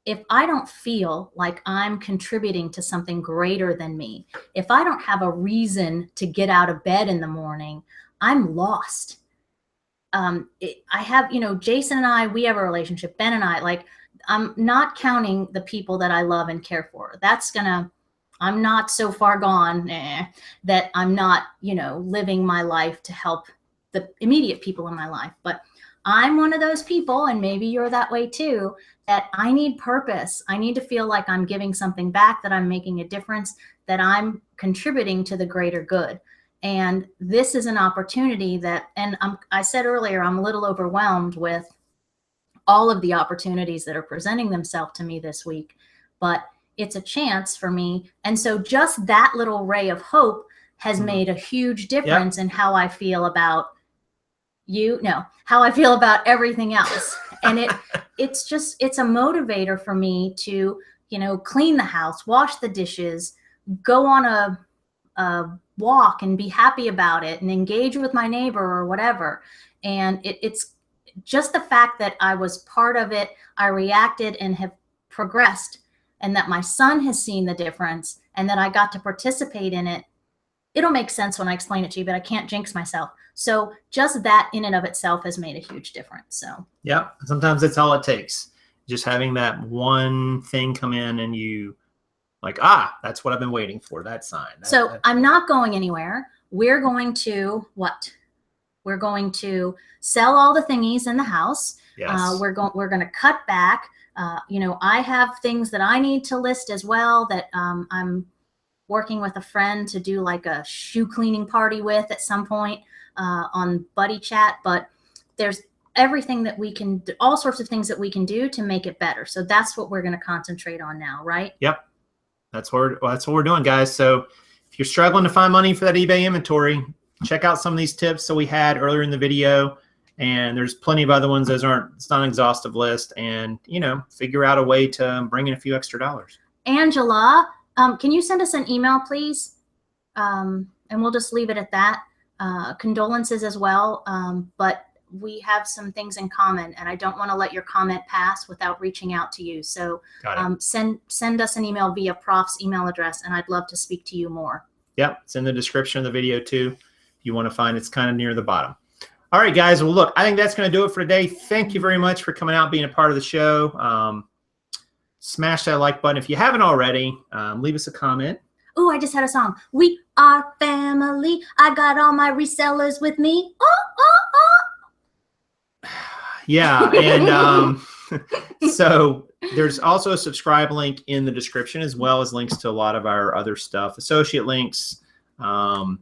If I don't feel like I'm contributing to something greater than me, if I don't have a reason to get out of bed in the morning, I'm lost. I have, Jason and I, we have a relationship. Ben and I, like, I'm not counting the people that I love and care for. I'm not so far gone that I'm not, living my life to help the immediate people in my life. But I'm one of those people, and maybe you're that way too, that I need purpose. I need to feel like I'm giving something back, that I'm making a difference, that I'm contributing to the greater good. And this is an opportunity I said earlier, I'm a little overwhelmed with all of the opportunities that are presenting themselves to me this week, but it's a chance for me. And so just that little ray of hope has made a huge difference in how I feel about how I feel about everything else. And it's a motivator for me to, clean the house, wash the dishes, go on a walk and be happy about it, and engage with my neighbor or whatever. And it's just the fact that I was part of it, I reacted and have progressed, and that my son has seen the difference, and that I got to participate in it. it'll make sense when I explain it to you, but I can't jinx myself. So just that in and of itself has made a huge difference. So yeah, sometimes that's all it takes. Just having that one thing come in and you like, that's what I've been waiting for, that sign. I'm not going anywhere. We're going to what? We're going to sell all the thingies in the house. Yes. We're going to cut back. I have things that I need to list as well that I'm working with a friend to do like a shoe cleaning party with at some point on Buddy Chat. But there's everything that we can do, all sorts of things that we can do to make it better. So that's what we're going to concentrate on now, right? Yep. That's what we're doing, guys. So if you're struggling to find money for that eBay inventory, check out some of these tips that we had earlier in the video. And there's plenty of other ones. It's not an exhaustive list. And, figure out a way to bring in a few extra dollars. Angela, can you send us an email, please? And we'll just leave it at that. Condolences as well. But we have some things in common, and I don't want to let your comment pass without reaching out to you. So send us an email via Prof's email address, and I'd love to speak to you more. Yep. It's in the description of the video, too. If you want to find it's kind of near the bottom. All right, guys. Well, look, I think that's going to do it for today. Thank you very much for coming out, being a part of the show. Smash that like button if you haven't already. Leave us a comment. Oh, I just had a song. We are family. I got all my resellers with me. Yeah, and so there's also a subscribe link in the description, as well as links to a lot of our other stuff, associate links, the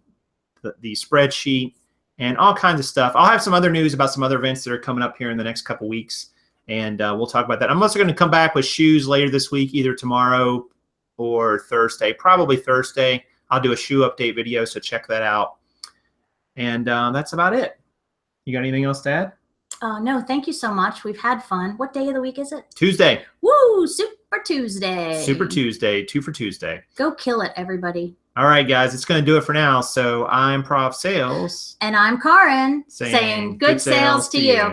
spreadsheet, and all kinds of stuff. I'll have some other news about some other events that are coming up here in the next couple weeks, and we'll talk about that. I'm also going to come back with shoes later this week, either tomorrow or Thursday, probably Thursday. I'll do a shoe update video, so check that out. And that's about it. You got anything else to add? No, thank you so much. We've had fun. What day of the week is it? Tuesday. Woo! Super Tuesday. Super Tuesday. 2 for Tuesday. Go kill it, everybody. All right, guys. It's going to do it for now. So I'm Prof Sales. And I'm Karin saying good sales to you.